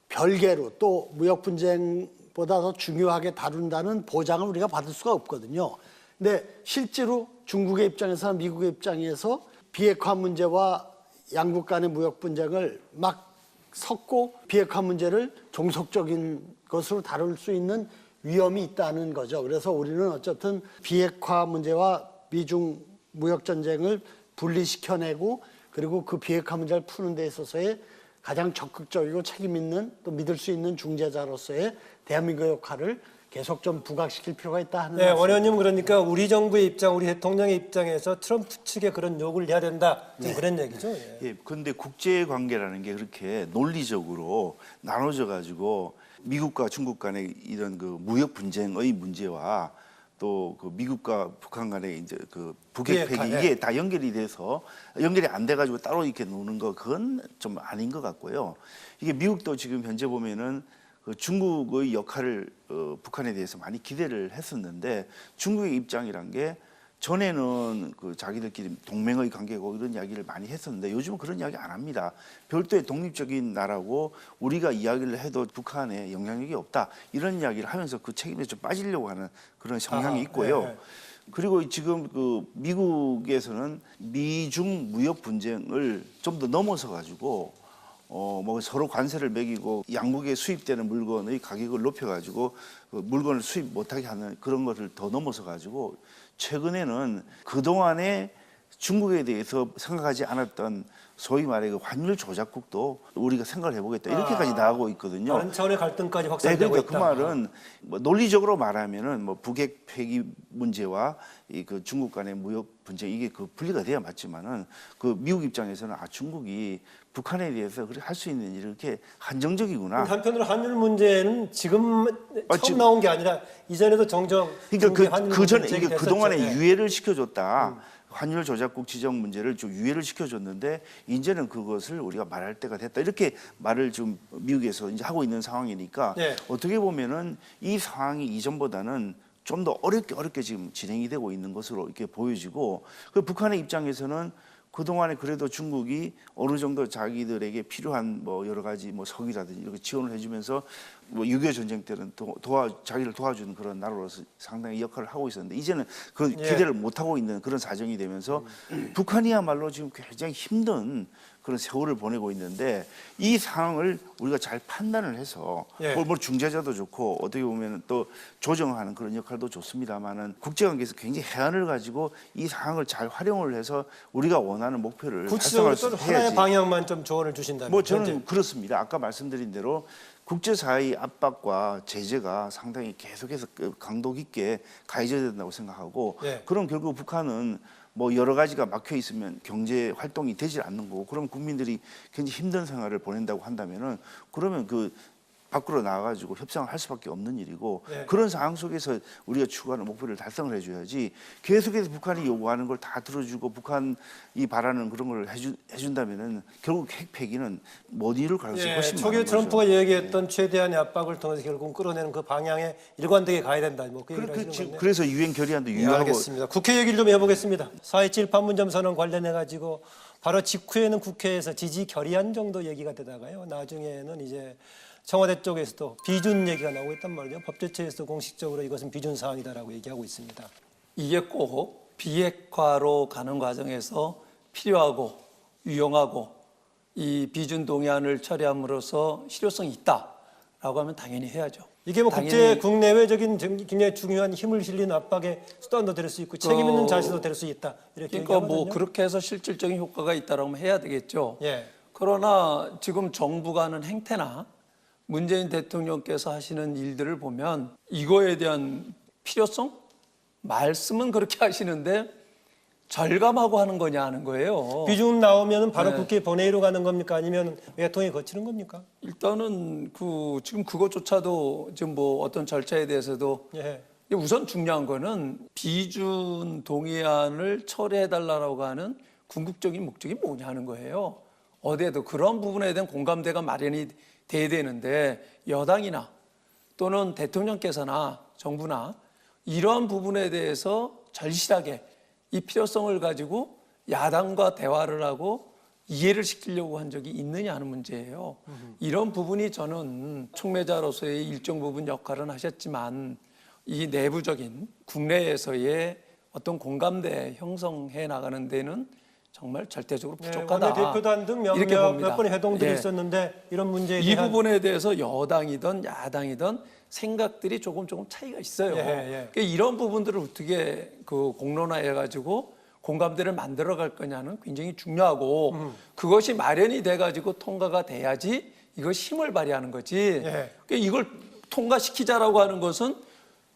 별개로 또 무역 분쟁보다 더 중요하게 다룬다는 보장을 우리가 받을 수가 없거든요. 근데 실제로 중국의 입장에서나 미국의 입장에서 비핵화 문제와 양국 간의 무역 분쟁을 막 섞고 비핵화 문제를 종속적인 것으로 다룰 수 있는 위험이 있다는 거죠. 그래서 우리는 어쨌든 비핵화 문제와 미중 무역 전쟁을 분리시켜내고 그리고 그 비핵화 문제를 푸는 데 있어서의 가장 적극적이고 책임 있는 또 믿을 수 있는 중재자로서의 대한민국의 역할을 계속 좀 부각시킬 필요가 있다 하는 네, 말씀. 원 의원님 그러니까 우리 정부의 입장, 우리 대통령의 입장에서 트럼프 측에 그런 요구를 해야 된다. 지금 그런 얘기죠. 예. 예, 그런데 국제 관계라는 게 그렇게 논리적으로 나눠져 가지고 미국과 중국 간의 이런 그 무역 분쟁의 문제와 또 그 미국과 북한 간의 이제 그 북핵 비핵화, 폐기 이게 다 연결이 돼서 연결이 안 돼 가지고 따로 이렇게 노는 거 그건 좀 아닌 것 같고요. 이게 미국도 지금 현재 보면은 그 중국의 역할을 북한에 대해서 많이 기대를 했었는데 중국의 입장이란 게 전에는 그 자기들끼리 동맹의 관계고 이런 이야기를 많이 했었는데 요즘은 그런 이야기 안 합니다. 별도의 독립적인 나라고 우리가 이야기를 해도 북한에 영향력이 없다. 이런 이야기를 하면서 그 책임에서 좀 빠지려고 하는 그런 성향이 있고요. 네. 그리고 지금 그 미국에서는 미중 무역 분쟁을 좀 더 넘어서 가지고 뭐 서로 관세를 매기고 양국에 수입되는 물건의 가격을 높여가지고 그 물건을 수입 못하게 하는 그런 것을 더 넘어서 가지고 최근에는 그동안에 중국에 대해서 생각하지 않았던 소위 말해 그 환율 조작국도 우리가 생각을 해보겠다 이렇게까지 나가고 있거든요. 다른 차원의 갈등까지 네, 확산되고 그러니까 있다. 그 말은 뭐 논리적으로 말하면은 뭐 북핵 폐기 문제와 이 그 중국 간의 무역 분쟁 이게 그 분리가 돼야 맞지만은 그 미국 입장에서는 중국이 북한에 대해서 그렇게 할 수 있는 일이 이렇게 한정적이구나. 한편으로 환율 문제는 지금 처음 지금- 나온 게 아니라 이전에도 정정 중국의 환율 그러니까 그 전에 문제 이게 제기됐었죠. 그동안에 예. 유예를 시켜줬다. 환율 조작국 지정 문제를 좀 유예를 시켜줬는데 이제는 그것을 우리가 말할 때가 됐다. 이렇게 말을 좀 미국에서 이제 하고 있는 상황이니까 네. 어떻게 보면은 이 상황이 이전보다는 좀 더 어렵게 지금 진행이 되고 있는 것으로 이렇게 보여지고 그 북한의 입장에서는 그동안에 그래도 중국이 어느 정도 자기들에게 필요한 뭐 여러 가지 뭐 석유라든지 이렇게 지원을 해주면서 뭐 6.25 전쟁 때는 자기를 도와주는 그런 나라로서 상당히 역할을 하고 있었는데 이제는 그 기대를 못 하고 있는 그런 사정이 되면서 북한이야말로 지금 굉장히 힘든 그런 세월을 보내고 있는데 이 상황을 우리가 잘 판단을 해서 예. 뭐 중재자도 좋고 어떻게 보면 또 조정하는 그런 역할도 좋습니다만은 국제관계에서 굉장히 해안을 가지고 이 상황을 잘 활용을 해서 우리가 원하는 목표를 구체적으로 달성할 또 수 하나의 해야지. 방향만 좀 조언을 주신다면. 뭐 저는 현재. 그렇습니다. 아까 말씀드린 대로 국제사회의 압박과 제재가 상당히 계속해서 강도 깊게 가해져야 된다고 생각하고 네. 그럼 결국 북한은 뭐 여러 가지가 막혀 있으면 경제 활동이 되질 않는 거고 그럼 국민들이 굉장히 힘든 생활을 보낸다고 한다면은 그러면 그 밖으로 나가가지고 협상을 할 수밖에 없는 일이고 네. 그런 상황 속에서 우리가 추구하는 목표를 달성을 해줘야지 계속해서 북한이 요구하는 걸 다 들어주고 북한이 바라는 그런 걸 해준다면은 결국 핵 폐기는 못 이룰 가능성이 예, 훨씬 초기에 많은 트럼프가 거죠. 얘기했던 최대한의 압박을 통해서 결국 끌어내는 그 방향에 일관되게 가야 된다. 뭐 그 얘기를 하시는 건데. 그래서 유엔 결의안도 예, 유효하고 알겠습니다. 국회 얘기를 좀 해보겠습니다. 4.27 판문점 선언 관련해 가지고 바로 직후에는 국회에서 지지 결의안 정도 얘기가 되다가요. 나중에는 이제 청와대 쪽에서도 비준 얘기가 나오고 있단 말이죠. 법제처에서도 공식적으로 이것은 비준 사항이다라고 얘기하고 있습니다. 이게 꼭 비핵화로 가는 과정에서 필요하고 유용하고 이 비준 동의안을 처리함으로써 실효성이 있다라고 하면 당연히 해야죠. 이게 뭐 국제 국내외적인 굉장히 중요한 힘을 실린 압박의 수단도 될 수 있고 책임 있는 자세도 될 수 있다. 이렇게 그러니까 얘기하거든요. 뭐 그렇게 해서 실질적인 효과가 있다라고 하면 해야 되겠죠. 예. 그러나 지금 정부가 하는 행태나 문재인 대통령께서 하시는 일들을 보면 이거에 대한 필요성? 말씀은 그렇게 하시는데 절감하고 하는 거냐 하는 거예요. 비준 나오면 바로 네. 국회 본회의로 가는 겁니까? 아니면 외통에 거치는 겁니까? 일단은 지금 그것조차도 지금 뭐 어떤 절차에 대해서도 예. 우선 중요한 거는 비준 동의안을 처리해달라고 하는 궁극적인 목적이 뭐냐 하는 거예요. 어디에도 그런 부분에 대한 공감대가 마련이 돼야 되는데 여당이나 또는 대통령께서나 정부나 이러한 부분에 대해서 절실하게 이 필요성을 가지고 야당과 대화를 하고 이해를 시키려고 한 적이 있느냐 하는 문제예요. 이런 부분이 저는 촉매자로서의 일정 부분 역할은 하셨지만 이 내부적인 국내에서의 어떤 공감대 형성해 나가는 데는 정말 절대적으로 부족하다. 원내대표단 등 이렇게 봅니다. 몇 번의 회동들이 예. 있었는데 이런 문제에 이 대한 부분에 대해서 여당이든 야당이든 생각들이 조금 차이가 있어요. 예. 그러니까 이런 부분들을 어떻게 공론화해가지고 공감대를 만들어갈 거냐는 굉장히 중요하고 그것이 마련이 돼가지고 통과가 돼야지 이것이 힘을 발휘하는 거지. 예. 그러니까 이걸 통과시키자라고 하는 것은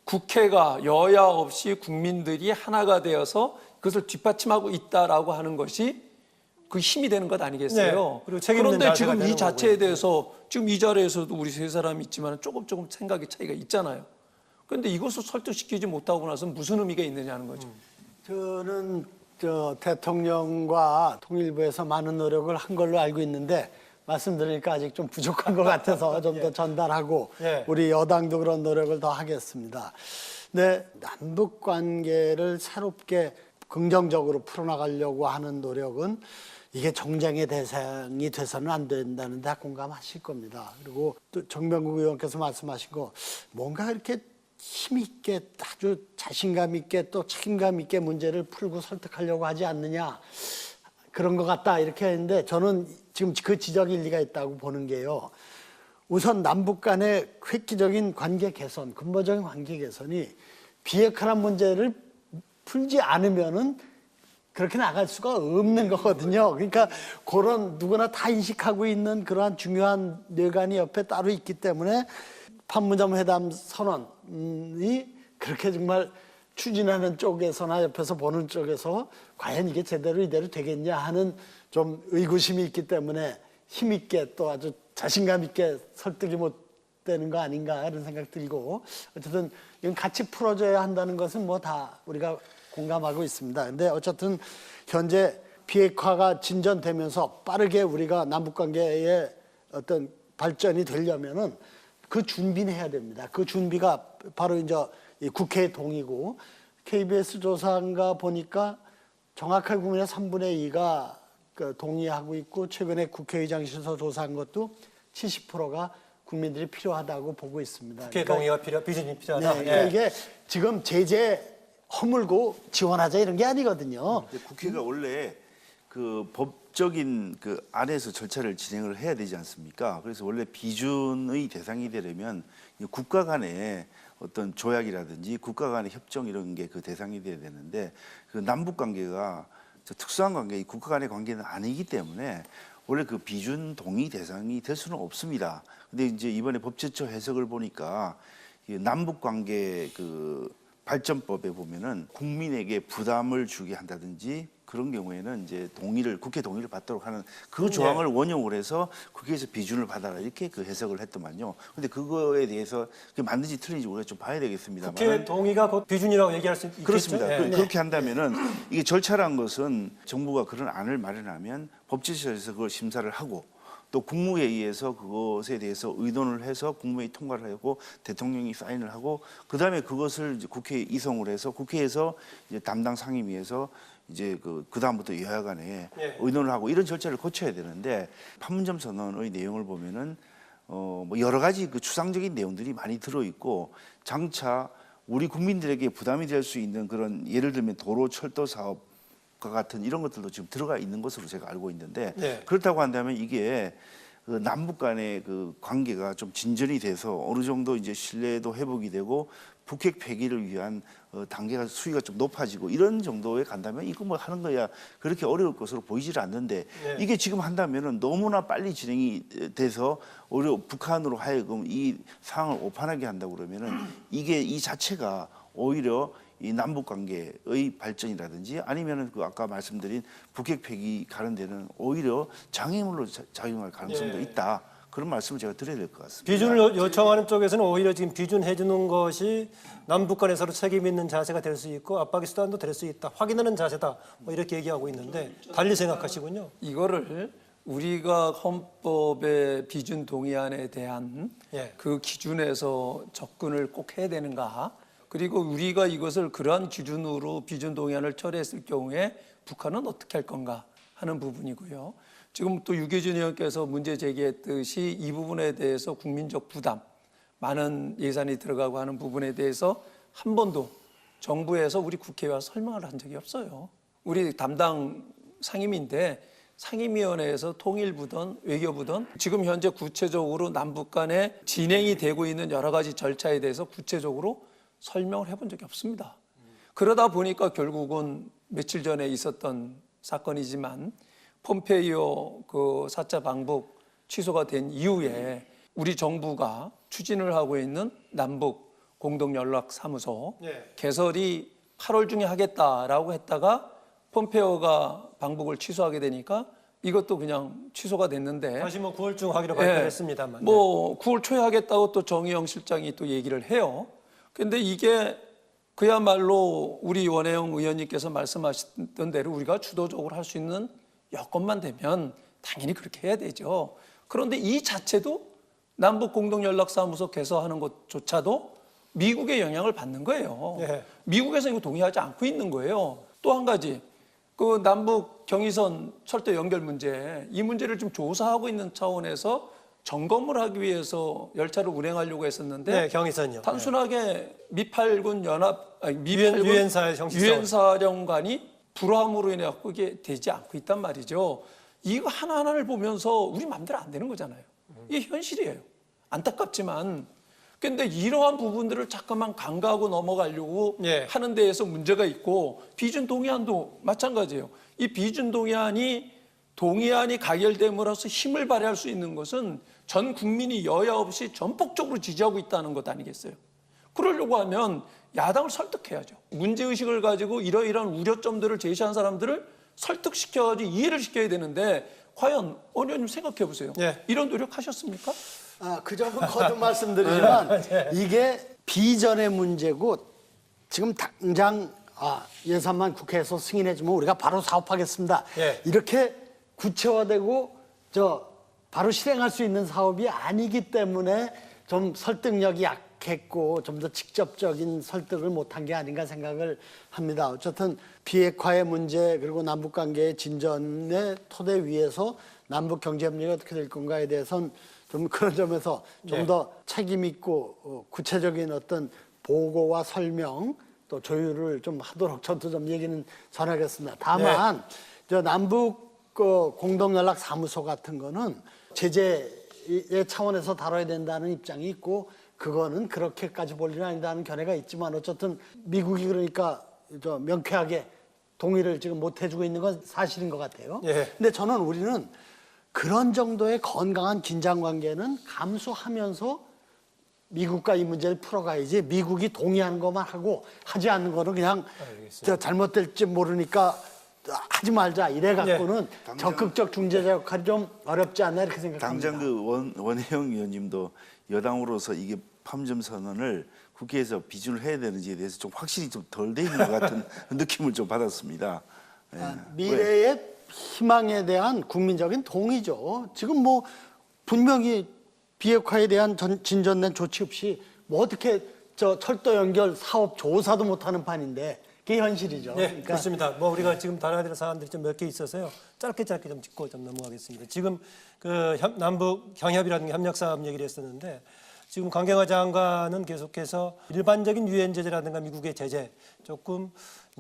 국회가 여야 없이 국민들이 하나가 되어서 그것을 뒷받침하고 있다라고 하는 것이 그 힘이 되는 것 아니겠어요? 네. 그리고 책임 있는 그런데 자세가 지금 이 되는 자체에 거고요. 대해서 지금 이 자리에서도 우리 세 사람이 있지만 조금 생각의 차이가 있잖아요. 그런데 이것을 설득시키지 못하고 나서 무슨 의미가 있느냐는 거죠. 저는 대통령과 통일부에서 많은 노력을 한 걸로 알고 있는데 말씀드리니까 아직 좀 부족한 것 같아서 좀 더 전달하고 예. 우리 여당도 그런 노력을 더 하겠습니다. 네, 남북 관계를 새롭게 긍정적으로 풀어나가려고 하는 노력은 이게 정쟁의 대상이 돼서는 안 된다는 데 공감하실 겁니다. 그리고 또 정병국 의원께서 말씀하신 거 뭔가 이렇게 힘있게 아주 자신감 있게 또 책임감 있게 문제를 풀고 설득하려고 하지 않느냐 그런 것 같다 이렇게 했는데 저는 지금 그 지적이 일리가 있다고 보는 게요. 우선 남북 간의 획기적인 관계 개선, 근본적인 관계 개선이 비핵화란 문제를 풀지 않으면은 그렇게 나갈 수가 없는 거거든요. 그러니까 그런 누구나 다 인식하고 있는 그러한 중요한 뇌관이 옆에 따로 있기 때문에 판문점 회담 선언이 그렇게 정말 추진하는 쪽에서나 옆에서 보는 쪽에서 과연 이게 제대로 이대로 되겠냐 하는 좀 의구심이 있기 때문에 힘있게 또 아주 자신감 있게 설득이 못 되는 거 아닌가 이런 생각 들고 어쨌든 이건 같이 풀어줘야 한다는 것은 뭐 다 우리가 공감하고 있습니다. 근데 어쨌든 현재 비핵화가 진전되면서 빠르게 우리가 남북관계의 어떤 발전이 되려면은 그 준비는 해야 됩니다. 그 준비가 바로 이제 이 국회의 동의고 KBS 조사인가 보니까 정확하게 보면 3분의 2가 동의하고 있고 최근에 국회의장실에서 조사한 것도 70%가 국민들이 필요하다고 보고 있습니다. 국회 동의가 비준이 필요하다. 네, 그러니까 이게 지금 제재 허물고 지원하자 이런 게 아니거든요. 국회가 원래 그 법적인 그 안에서 절차를 진행을 해야 되지 않습니까? 그래서 원래 비준의 대상이 되려면 국가 간의 어떤 조약이라든지 국가 간의 협정 이런 게 그 대상이 돼야 되는데 그 남북 관계가 특수한 관계, 국가 간의 관계는 아니기 때문에 원래 그 비준 동의 대상이 될 수는 없습니다. 근데 이제 이번에 법제처 해석을 보니까 남북 관계 그 발전법에 보면은 국민에게 부담을 주게 한다든지 그런 경우에는 이제 국회 동의를 받도록 하는 그 조항을 원용을 해서 국회에서 비준을 받아라 이렇게 그 해석을 했더만요. 근데 그거에 대해서 그게 맞는지 틀린지 우리가 좀 봐야 되겠습니다만. 국회 동의가 곧 비준이라고 얘기할 수 있겠죠? 그렇습니다. 예. 그렇게 한다면은 이게 절차란 것은 정부가 그런 안을 마련하면 법제처에서 그걸 심사를 하고 또 국무회의에서 그것에 대해서 의논을 해서 국무회의 통과를 하고 대통령이 사인을 하고 그다음에 그것을 이제 국회에 이송을 해서 국회에서 이제 담당 상임위에서 이제 그 다음부터 여야 간에 의논을 하고 이런 절차를 거쳐야 되는데 판문점 선언의 내용을 보면은 뭐 여러 가지 그 추상적인 내용들이 많이 들어 있고 장차 우리 국민들에게 부담이 될 수 있는 그런 예를 들면 도로 철도 사업 과 같은 이런 것들도 지금 들어가 있는 것으로 제가 알고 있는데 그렇다고 한다면 이게 그 남북 간의 그 관계가 좀 진전이 돼서 어느 정도 이제 신뢰도 회복이 되고 북핵 폐기를 위한 단계가 수위가 좀 높아지고 이런 정도에 간다면 이거 뭐 하는 거야 그렇게 어려울 것으로 보이질 않는데 이게 지금 한다면은 너무나 빨리 진행이 돼서 북한으로 하여금 이 상황을 오판하게 한다고 그러면은 이게 이 자체가 오히려 이 남북 관계의 발전이라든지 아니면은 그 아까 말씀드린 북핵 폐기 가는 데는 오히려 장애물로 작용할 가능성도 있다. 그런 말씀을 제가 드려야 될 것 같습니다. 비준을 요청하는 쪽에서는 오히려 지금 비준해 주는 것이 남북 간에 서로 책임 있는 자세가 될 수 있고 압박의 수단도 될 수 있다. 확인하는 자세다. 뭐 이렇게 얘기하고 있는데 달리 생각하시군요. 이거를 우리가 헌법의 비준 동의안에 대한 그 기준에서 접근을 꼭 해야 되는가? 그리고 우리가 이것을 그러한 기준으로 비준 동의안을 처리했을 경우에 북한은 어떻게 할 건가 하는 부분이고요. 지금 또 유기준 의원께서 문제 제기했듯이 이 부분에 대해서 국민적 부담, 많은 예산이 들어가고 하는 부분에 대해서 한 번도 정부에서 우리 국회에 와서 설명을 한 적이 없어요. 우리 담당 상임위인데 상임위원회에서 통일부든 외교부든 지금 현재 구체적으로 남북 간에 진행이 되고 있는 여러 가지 절차에 대해서 구체적으로 설명을 해본 적이 없습니다. 그러다 보니까 결국은 며칠 전에 있었던 사건이지만 폼페이오 그 4차 방북 취소가 된 이후에 우리 정부가 추진을 하고 있는 남북 공동연락사무소 개설이 8월 중에 하겠다라고 했다가 폼페이오가 방북을 취소하게 되니까 이것도 그냥 취소가 됐는데 다시 뭐 9월 중 하기로 발표했습니다만. 뭐 9월 초에 하겠다고 또 정의영 실장이 또 얘기를 해요. 근데 이게 그야말로 우리 원혜영 의원님께서 말씀하셨던 대로 우리가 주도적으로 할 수 있는 여건만 되면 당연히 그렇게 해야 되죠. 그런데 이 자체도 남북 공동연락사무소 개설하는 것조차도 미국의 영향을 받는 거예요. 미국에서 이거 동의하지 않고 있는 거예요. 또 한 가지, 그 남북 경의선 철도 연결 문제, 이 문제를 좀 조사하고 있는 차원에서 점검을 하기 위해서 열차를 운행하려고 했었는데 경의선요. 단순하게 미팔군 유엔사령관이 불화함으로 인해 갖고 이게 되지 않고 있단 말이죠. 이거 하나하나를 보면서 우리 마음대로 안 되는 거잖아요. 이게 현실이에요. 안타깝지만 근데 이러한 부분들을 자꾸만 간과하고 넘어가려고 하는 데에서 문제가 있고 비준 동의안도 마찬가지예요. 이 비준 동의안이 가결됨으로써 힘을 발휘할 수 있는 것은 전 국민이 여야 없이 전폭적으로 지지하고 있다는 것 아니겠어요? 그러려고 하면 야당을 설득해야죠. 문제의식을 가지고 이러이러한 우려점들을 제시한 사람들을 설득시켜가지고 이해를 시켜야 되는데 과연 원 의원님 생각해 보세요. 이런 노력하셨습니까? 그 점은 거듭 말씀드리지만 이게 비전의 문제고 지금 당장 예산만 국회에서 승인해주면 우리가 바로 사업하겠습니다. 이렇게 구체화되고 바로 실행할 수 있는 사업이 아니기 때문에 좀 설득력이 약했고 좀 더 직접적인 설득을 못한 게 아닌가 생각을 합니다. 어쨌든 비핵화의 문제 그리고 남북관계의 진전의 토대 위에서 남북 경제협력이 어떻게 될 건가에 대해서는 좀 그런 점에서 좀 더 책임 있고 구체적인 어떤 보고와 설명 또 조율을 좀 하도록 저도 좀 얘기는 전하겠습니다. 다만 남북 공동연락사무소 같은 거는 제재의 차원에서 다뤄야 된다는 입장이 있고 그거는 그렇게까지 볼 일은 아니다는 견해가 있지만 어쨌든 미국이 그러니까 명쾌하게 동의를 지금 못 해주고 있는 건 사실인 것 같아요. 근데 저는 우리는 그런 정도의 건강한 긴장관계는 감수하면서 미국과 이 문제를 풀어가야지 미국이 동의하는 것만 하고 하지 않는 거는 그냥 잘못될지 모르니까 하지 말자 이래 갖고는 당장- 적극적 중재자 역할이 좀 어렵지 않나 이렇게 생각합니다. 당장 그 원혜영 의원님도 여당으로서 이게 판점 선언을 국회에서 비준을 해야 되는지에 대해서 좀 확실히 좀 덜 돼 있는 것 같은 느낌을 좀 받았습니다. 예. 미래의 희망에 대한 국민적인 동의죠. 지금 뭐 분명히 비핵화에 대한 진전된 조치 없이 뭐 어떻게 저 철도 연결 사업 조사도 못하는 판인데 그게 현실이죠. 네, 그러니까 그렇습니다. 뭐 우리가 지금 다뤄야 될 사안들이 좀 몇 개 있어서요. 짧게 좀 짚고 좀 넘어가겠습니다. 지금 그 남북 경협이라든가 협력 사업 얘기를 했었는데 지금 강경화 장관은 계속해서 일반적인 유엔 제재라든가 미국의 제재 조금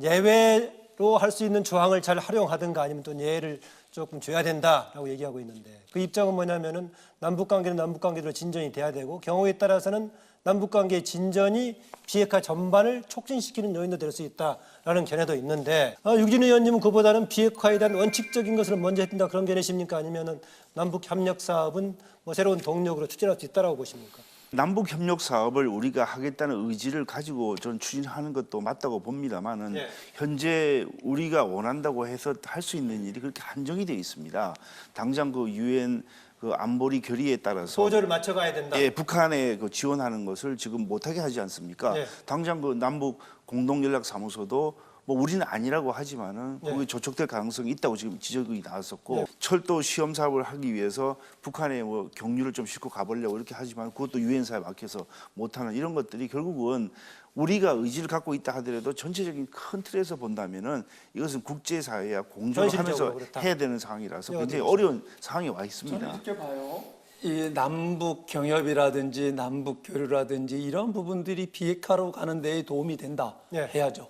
예외로 할 수 있는 조항을 잘 활용하든가 아니면 또 예외를 조금 줘야 된다라고 얘기하고 있는데 그 입장은 뭐냐면은 남북 관계는 남북 관계대로 진전이 돼야 되고 경우에 따라서는 남북 관계의 진전이 비핵화 전반을 촉진시키는 요인도 될 수 있다라는 견해도 있는데 유진 의원님은 그보다는 비핵화에 대한 원칙적인 것을 먼저 해야 된다 그런 견해십니까? 아니면은 남북 협력 사업은 뭐 새로운 동력으로 추진할 수 있다라고 보십니까? 남북 협력 사업을 우리가 하겠다는 의지를 가지고 전 추진하는 것도 맞다고 봅니다만은 네. 현재 우리가 원한다고 해서 할 수 있는 일이 그렇게 한정이 되어 있습니다. 당장 그 유엔 그 안보리 결의에 따라서 소조를 맞춰가야 된다. 예, 북한에 그 지원하는 것을 지금 못하게 하지 않습니까? 네. 당장 그 남북 공동연락사무소도 뭐 우리는 아니라고 하지만은 네. 거기 조촉될 가능성이 있다고 지금 지적이 나왔었고 네. 철도 시험 사업을 하기 위해서 북한에 뭐 경유를 좀 싣고 가보려고 이렇게 하지만 그것도 유엔사에 막혀서 못하는 이런 것들이 결국은 우리가 의지를 갖고 있다 하더라도 전체적인 큰 틀에서 본다면은 이것은 국제사회와 공조를 현실적으로 하면서 그렇다. 해야 되는 상황이라서 네, 굉장히 어떻게 어려운 상황에 와 있습니다. 저는 이렇게 봐요. 이 남북 경협이라든지 남북 교류라든지 이런 부분들이 비핵화로 가는 데에 도움이 된다. 네. 해야죠.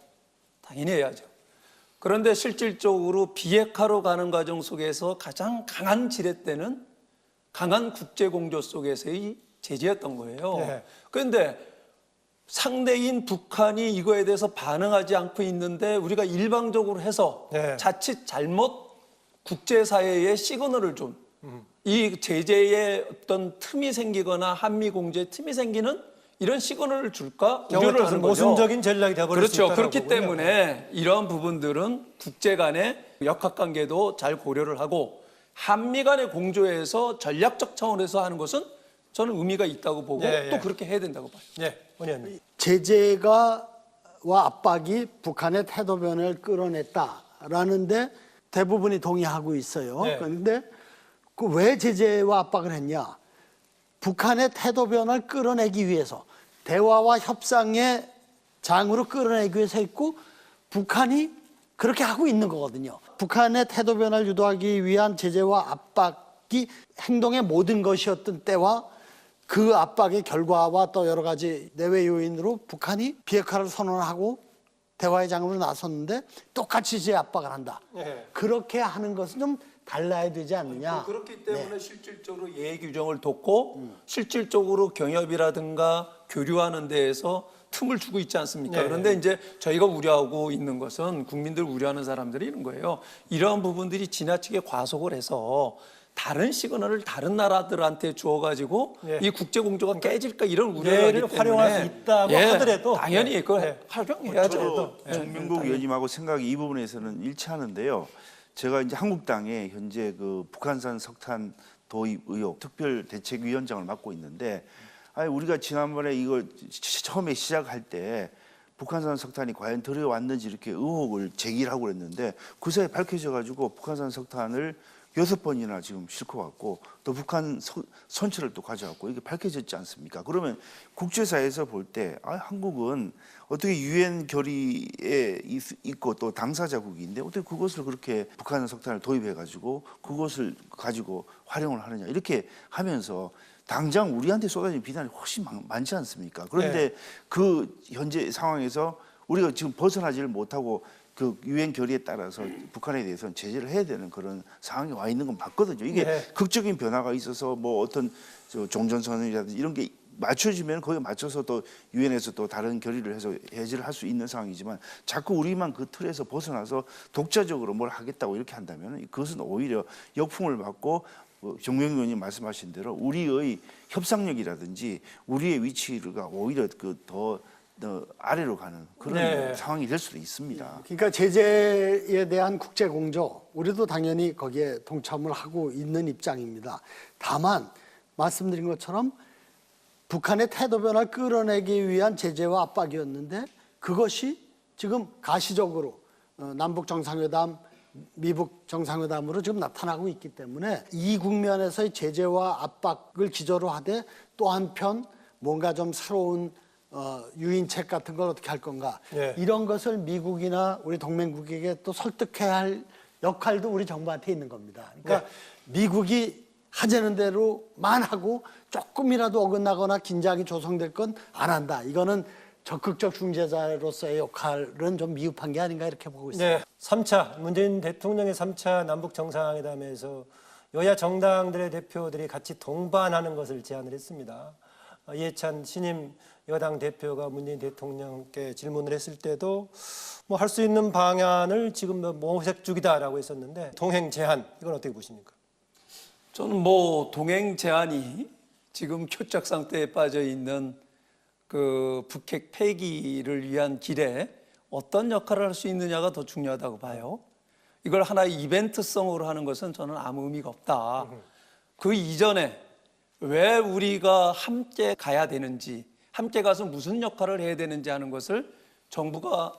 당연히 해야죠. 그런데 실질적으로 비핵화로 가는 과정 속에서 가장 강한 지렛대는 강한 국제공조 속에서의 제재였던 거예요. 네. 그런데 상대인 북한이 이거에 대해서 반응하지 않고 있는데 우리가 일방적으로 해서 네. 자칫 잘못 국제사회에 시그널을 좀 이 제재에 어떤 틈이 생기거나 한미 공조에 틈이 생기는 이런 시그널을 줄까 경우에 우려를 따라서 하는 거죠. 모순적인 전략이 되어버릴 수 그렇죠. 있다라고 그렇기 보고요. 때문에 이러한 부분들은 국제 간의 역학관계도 잘 고려를 하고 한미 간의 공조에서 전략적 차원에서 하는 것은 저는 의미가 있다고 보고 예, 예. 또 그렇게 해야 된다고 봐요. 네, 원 의원님. 제재와 압박이 북한의 태도 변화를 끌어냈다라는데 대부분이 동의하고 있어요. 네. 그런데 그 왜 제재와 압박을 했냐? 북한의 태도 변화를 끌어내기 위해서 대화와 협상의 장으로 끌어내기 위해서 했고 북한이 그렇게 하고 있는 거거든요. 북한의 태도 변화를 유도하기 위한 제재와 압박이 행동의 모든 것이었던 때와 그 압박의 결과와 또 여러 가지 내외 요인으로 북한이 비핵화를 선언하고 대화의 장으로 나섰는데 똑같이 제 압박을 한다. 네. 그렇게 하는 것은 좀 달라야 되지 않느냐. 그렇기 때문에 실질적으로 예외 규정을 뒀고 실질적으로 경협이라든가 교류하는 데에서 틈을 주고 있지 않습니까? 네. 그런데 이제 저희가 우려하고 있는 것은 국민들 우려하는 사람들이 이런 거예요. 이러한 부분들이 지나치게 과속을 해서 다른 시그널을 다른 나라들한테 주어가지고 예. 이 국제공조가 깨질까 이런 우려가 예를 있기 때문에 활용할 수 있다고 하더라도 당연히 네. 그걸 네. 활용해야죠. 저도 예. 정명국 의원님하고 생각이 이 부분에서는 일치하는데요. 제가 이제 한국당에 현재 그 북한산 석탄 도입 의혹 특별 대책위원장을 맡고 있는데, 아니 우리가 지난번에 이거 처음에 시작할 때 북한산 석탄이 과연 들어왔는지 이렇게 의혹을 제기를 하고 그랬는데 그 사이에 밝혀져 가지고 북한산 석탄을 6번이나 지금 싣고 왔고 또 북한 선처를 또 가져왔고 이게 밝혀졌지 않습니까? 그러면 국제사회에서 볼 때 한국은 어떻게 유엔 결의에 있고 또 당사자국인데 어떻게 그것을 그렇게 북한 석탄을 도입해 가지고 그것을 가지고 활용을 하느냐 이렇게 하면서 당장 우리한테 쏟아진 비난이 훨씬 많지 않습니까? 그런데 네. 그 현재 상황에서 우리가 지금 벗어나지를 못하고 그 유엔 결의에 따라서 북한에 대해서는 제재를 해야 되는 그런 상황에 와 있는 건 맞거든요. 이게 네. 극적인 변화가 있어서 뭐 어떤 종전선언이라든지 이런 게 맞춰지면 거기에 맞춰서 또 유엔에서 또 다른 결의를 해서 해제를 할 수 있는 상황이지만 자꾸 우리만 그 틀에서 벗어나서 독자적으로 뭘 하겠다고 이렇게 한다면 그것은 오히려 역풍을 맞고 정명 의원님 말씀하신 대로 우리의 협상력이라든지 우리의 위치가 오히려 더 아래로 가는 그런 네. 상황이 될 수도 있습니다. 그러니까 제재에 대한 국제 공조, 우리도 당연히 거기에 동참을 하고 있는 입장입니다. 다만 말씀드린 것처럼 북한의 태도 변화를 끌어내기 위한 제재와 압박이었는데 그것이 지금 가시적으로 남북 정상회담, 미북 정상회담으로 지금 나타나고 있기 때문에 이 국면에서의 제재와 압박을 기조로 하되 또 한편 뭔가 좀 새로운 유인책 같은 걸 어떻게 할 건가, 예. 이런 것을 미국이나 우리 동맹국에게 또 설득해야 할 역할도 우리 정부한테 있는 겁니다. 그러니까 미국이 하자는 대로만 하고 조금이라도 어긋나거나 긴장이 조성될 건 안 한다. 이거는 적극적 중재자로서의 역할은 좀 미흡한 게 아닌가 이렇게 보고 있습니다. 네, 3차 문재인 대통령의 3차 남북 정상회담에서 여야 정당들의 대표들이 같이 동반하는 것을 제안을 했습니다. 이해찬 신임 여당 대표가 문재인 대통령께 질문을 했을 때도 뭐 할 수 있는 방안을 지금 모색 중이다라고 했었는데 동행 제안 이건 어떻게 보십니까? 저는 뭐 동행 제안이 지금 표적 상태에 빠져 있는 그 북핵 폐기를 위한 길에 어떤 역할을 할 수 있느냐가 더 중요하다고 봐요. 이걸 하나의 이벤트성으로 하는 것은 저는 아무 의미가 없다. 그 이전에 왜 우리가 함께 가야 되는지, 함께 가서 무슨 역할을 해야 되는지 하는 것을 정부가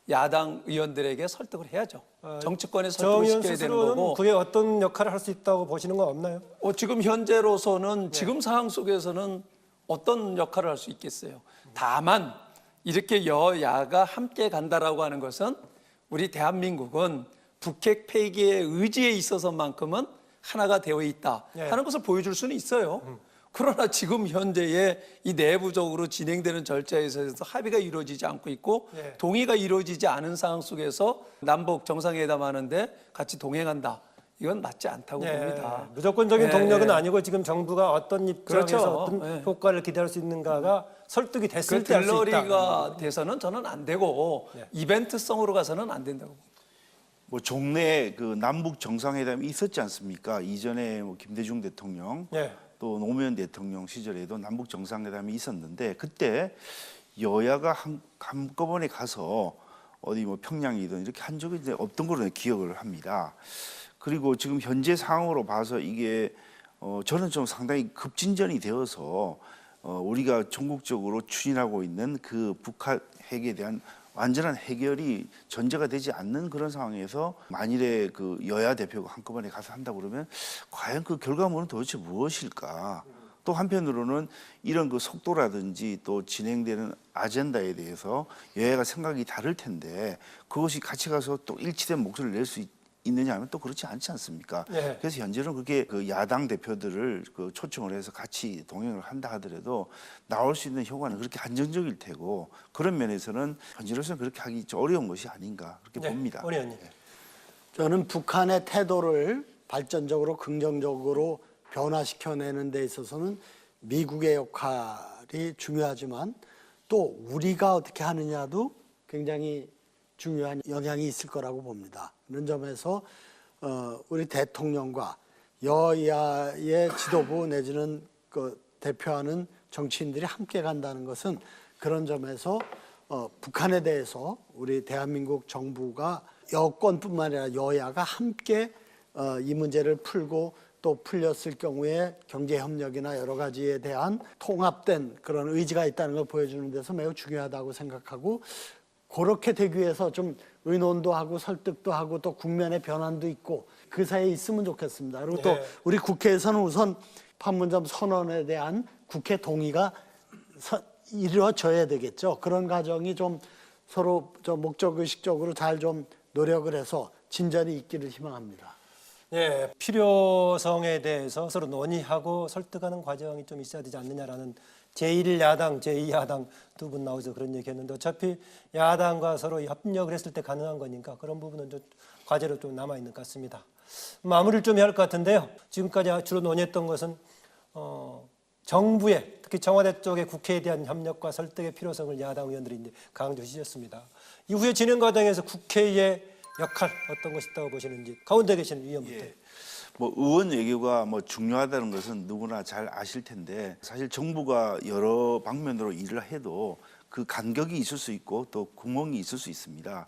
야당 의원들에게 설득을 해야죠. 정치권에 정 의원 설득을 시켜야 되는 스스로는 거고. 그게 어떤 역할을 할 수 있다고 보시는 건 없나요? 지금 현재로서는 지금 상황 속에서는 어떤 역할을 할 수 있겠어요. 다만 이렇게 여야가 함께 간다라고 하는 것은 우리 대한민국은 북핵 폐기의 의지에 있어서만큼은 하나가 되어 있다 하는 것을 보여줄 수는 있어요. 그러나 지금 현재의 이 내부적으로 진행되는 절차에서 합의가 이루어지지 않고 있고 동의가 이루어지지 않은 상황 속에서 남북 정상회담 하는데 같이 동행한다. 이건 맞지 않다고 봅니다. 무조건적인 동력은 아니고 지금 정부가 어떤 입장에서 그렇죠. 어떤 효과를 기대할 수 있는가가 설득이 됐을 그 때 할 수 있다. 들러리가 돼서는 저는 안 되고 이벤트성으로 가서는 안 된다고 봅니다. 뭐 종래 그 남북 정상회담이 있었지 않습니까? 이전에 뭐 김대중 대통령 예. 또 노무현 대통령 시절에도 남북 정상회담이 있었는데 그때 여야가 한꺼번에 가서 어디 뭐 평양이든 이렇게 한 적이 이제 없던 걸로 기억을 합니다. 그리고 지금 현재 상황으로 봐서 이게 저는 좀 상당히 급진전이 되어서 우리가 전국적으로 추진하고 있는 그 북한 핵에 대한 완전한 해결이 전제가 되지 않는 그런 상황에서 만일에 그 여야 대표가 한꺼번에 가서 한다 그러면 과연 그 결과물은 도대체 무엇일까? 또 한편으로는 이런 그 속도라든지 또 진행되는 아젠다에 대해서 여야가 생각이 다를 텐데 그것이 같이 가서 또 일치된 목소리를 낼 수 있느냐 하면 또 그렇지 않지 않습니까? 네. 그래서 현재는 그게 그 야당 대표들을 그 초청을 해서 같이 동행을 한다 하더라도 나올 수 있는 효과는 그렇게 한정적일 테고 그런 면에서는 현재로서는 그렇게 하기 좀 어려운 것이 아닌가 그렇게 봅니다. 원 의원님. 저는 북한의 태도를 발전적으로 긍정적으로 변화시켜내는 데 있어서는 미국의 역할이 중요하지만 또 우리가 어떻게 하느냐도 굉장히 중요한 영향이 있을 거라고 봅니다. 그런 점에서 우리 대통령과 여야의 지도부 내지는 그 대표하는 정치인들이 함께 간다는 것은 그런 점에서 북한에 대해서 우리 대한민국 정부가 여권뿐만 아니라 여야가 함께 이 문제를 풀고 또 풀렸을 경우에 경제협력이나 여러 가지에 대한 통합된 그런 의지가 있다는 걸 보여주는 데서 매우 중요하다고 생각하고 그렇게 되기 위해서 좀 의논도 하고 설득도 하고 또 국면의 변환도 있고 그 사이에 있으면 좋겠습니다. 그리고 또 우리 국회에서는 우선 판문점 선언에 대한 국회 동의가 이루어져야 되겠죠. 그런 과정이 좀 서로 좀 목적의식적으로 잘 좀 노력을 해서 진전이 있기를 희망합니다. 예, 필요성에 대해서 서로 논의하고 설득하는 과정이 좀 있어야 되지 않느냐라는 제1야당, 제2야당 두 분 나오셔서 그런 얘기했는데 어차피 야당과 서로 협력을 했을 때 가능한 거니까 그런 부분은 좀 과제로 좀 남아있는 것 같습니다. 마무리를 좀 해야 할 것 같은데요. 지금까지 주로 논의했던 것은 정부의 특히 청와대 쪽의 국회에 대한 협력과 설득의 필요성을 야당 의원들이 이제 강조해 주셨습니다. 이후에 진행 과정에서 국회의 역할 어떤 것이 있다고 보시는지 가운데 계신 위원부터. 뭐 의원 외교가 뭐 중요하다는 것은 누구나 잘 아실 텐데 사실 정부가 여러 방면으로 일을 해도 그 간격이 있을 수 있고 또 구멍이 있을 수 있습니다.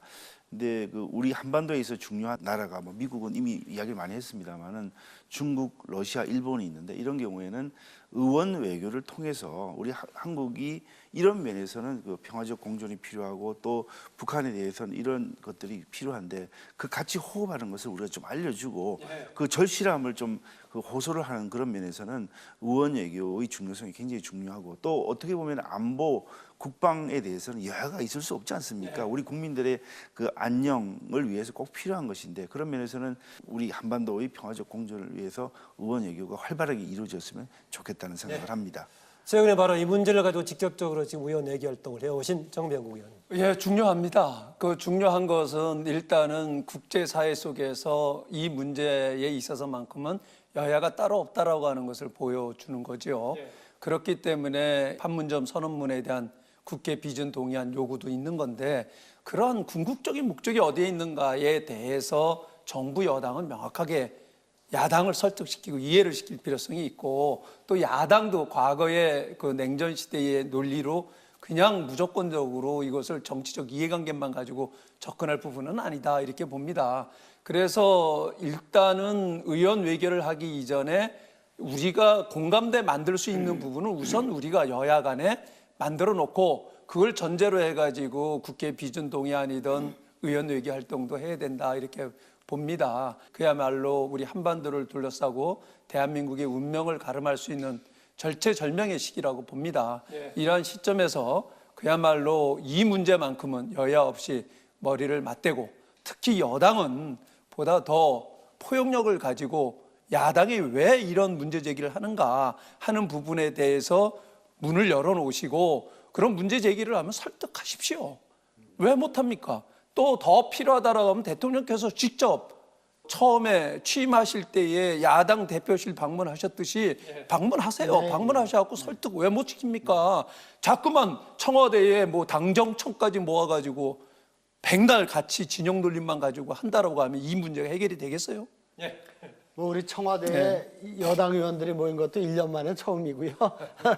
근데 그 우리 한반도에서 중요한 나라가 뭐 미국은 이미 이야기를 많이 했습니다만은 중국, 러시아, 일본이 있는데 이런 경우에는 의원 외교를 통해서 우리 한국이 이런 면에서는 그 평화적 공존이 필요하고 또 북한에 대해서는 이런 것들이 필요한데 그 같이 호흡하는 것을 우리가 좀 알려주고 그 절실함을 좀 그 호소를 하는 그런 면에서는 의원 외교의 중요성이 굉장히 중요하고 또 어떻게 보면 안보 국방에 대해서는 여야가 있을 수 없지 않습니까? 우리 국민들의 그 안녕을 위해서 꼭 필요한 것인데 그런 면에서는 우리 한반도의 평화적 공존을 위해서 의원 외교가 활발하게 이루어졌으면 좋겠다는 생각을 합니다. 최근에 바로 이 문제를 가지고 직접적으로 지금 의원 외교 활동을 해오신 정병국 의원. 예, 중요합니다. 그 중요한 것은 일단은 국제사회 속에서 이 문제에 있어서만큼은 여야가 따로 없다라고 하는 것을 보여주는 거죠. 그렇기 때문에 판문점 선언문에 대한 국회 비준 동의안 요구도 있는 건데 그런 궁극적인 목적이 어디에 있는가에 대해서 정부 여당은 명확하게 야당을 설득시키고 이해를 시킬 필요성이 있고 또 야당도 과거의 그 냉전 시대의 논리로 그냥 무조건적으로 이것을 정치적 이해관계만 가지고 접근할 부분은 아니다 이렇게 봅니다. 그래서 일단은 의원 외교를 하기 이전에 우리가 공감대 만들 수 있는 부분은 우선 우리가 여야 간에 만들어 놓고 그걸 전제로 해가지고 국회 비준 동의안이든 의원 외교 활동도 해야 된다 이렇게 봅니다. 그야말로 우리 한반도를 둘러싸고 대한민국의 운명을 가름할 수 있는 절체절명의 시기라고 봅니다. 이러한 시점에서 그야말로 이 문제만큼은 여야 없이 머리를 맞대고 특히 여당은 보다 더 포용력을 가지고 야당이 왜 이런 문제 제기를 하는가 하는 부분에 대해서 문을 열어놓으시고 그런 문제 제기를 하면 설득하십시오. 왜 못합니까? 또 더 필요하다라고 하면 대통령께서 직접 처음에 취임하실 때에 야당 대표실 방문하셨듯이 방문하세요. 방문하셔갖고 설득 왜 못 시킵니까? 자꾸만 청와대에 뭐 당정청까지 모아가지고 백날 같이 진영 돌림만 가지고 한다라고 하면 이 문제가 해결이 되겠어요? 뭐 우리 청와대에 여당 의원들이 모인 것도 1년 만에 처음이고요.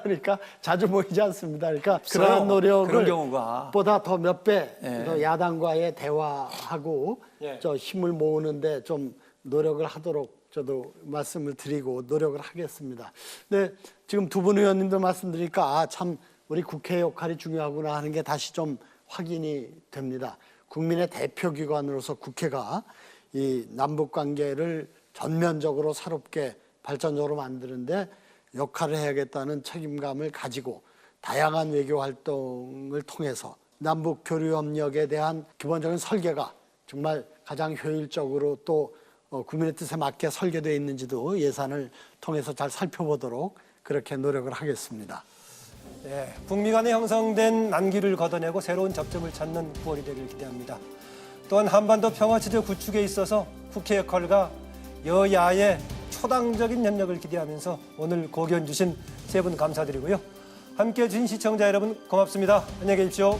그러니까 자주 모이지 않습니다. 그러니까 그런 노력을 그런 경우가 보다 더 몇 배 더 야당과의 대화하고 저 힘을 모으는데 좀 노력을 하도록 저도 말씀을 드리고 노력을 하겠습니다. 근데 지금 두 분 의원님도 말씀드리니까 참 우리 국회 역할이 중요하구나 하는 게 다시 좀 확인이 됩니다. 국민의 대표기관으로서 국회가 이 남북 관계를 전면적으로 새롭게 발전적으로 만드는데 역할을 해야겠다는 책임감을 가지고 다양한 외교 활동을 통해서 남북 교류 협력에 대한 기본적인 설계가 정말 가장 효율적으로 또 국민의 뜻에 맞게 설계되어 있는지도 예산을 통해서 잘 살펴보도록 그렇게 노력을 하겠습니다. 네, 북미 간에 형성된 난기를 걷어내고 새로운 접점을 찾는 9월이 되길 기대합니다. 또한 한반도 평화체제 구축에 있어서 국회 역할과 여야의 초당적인 협력을 기대하면서 오늘 고견 주신 세 분 감사드리고요. 함께해 주신 시청자 여러분 고맙습니다. 안녕히 계십시오.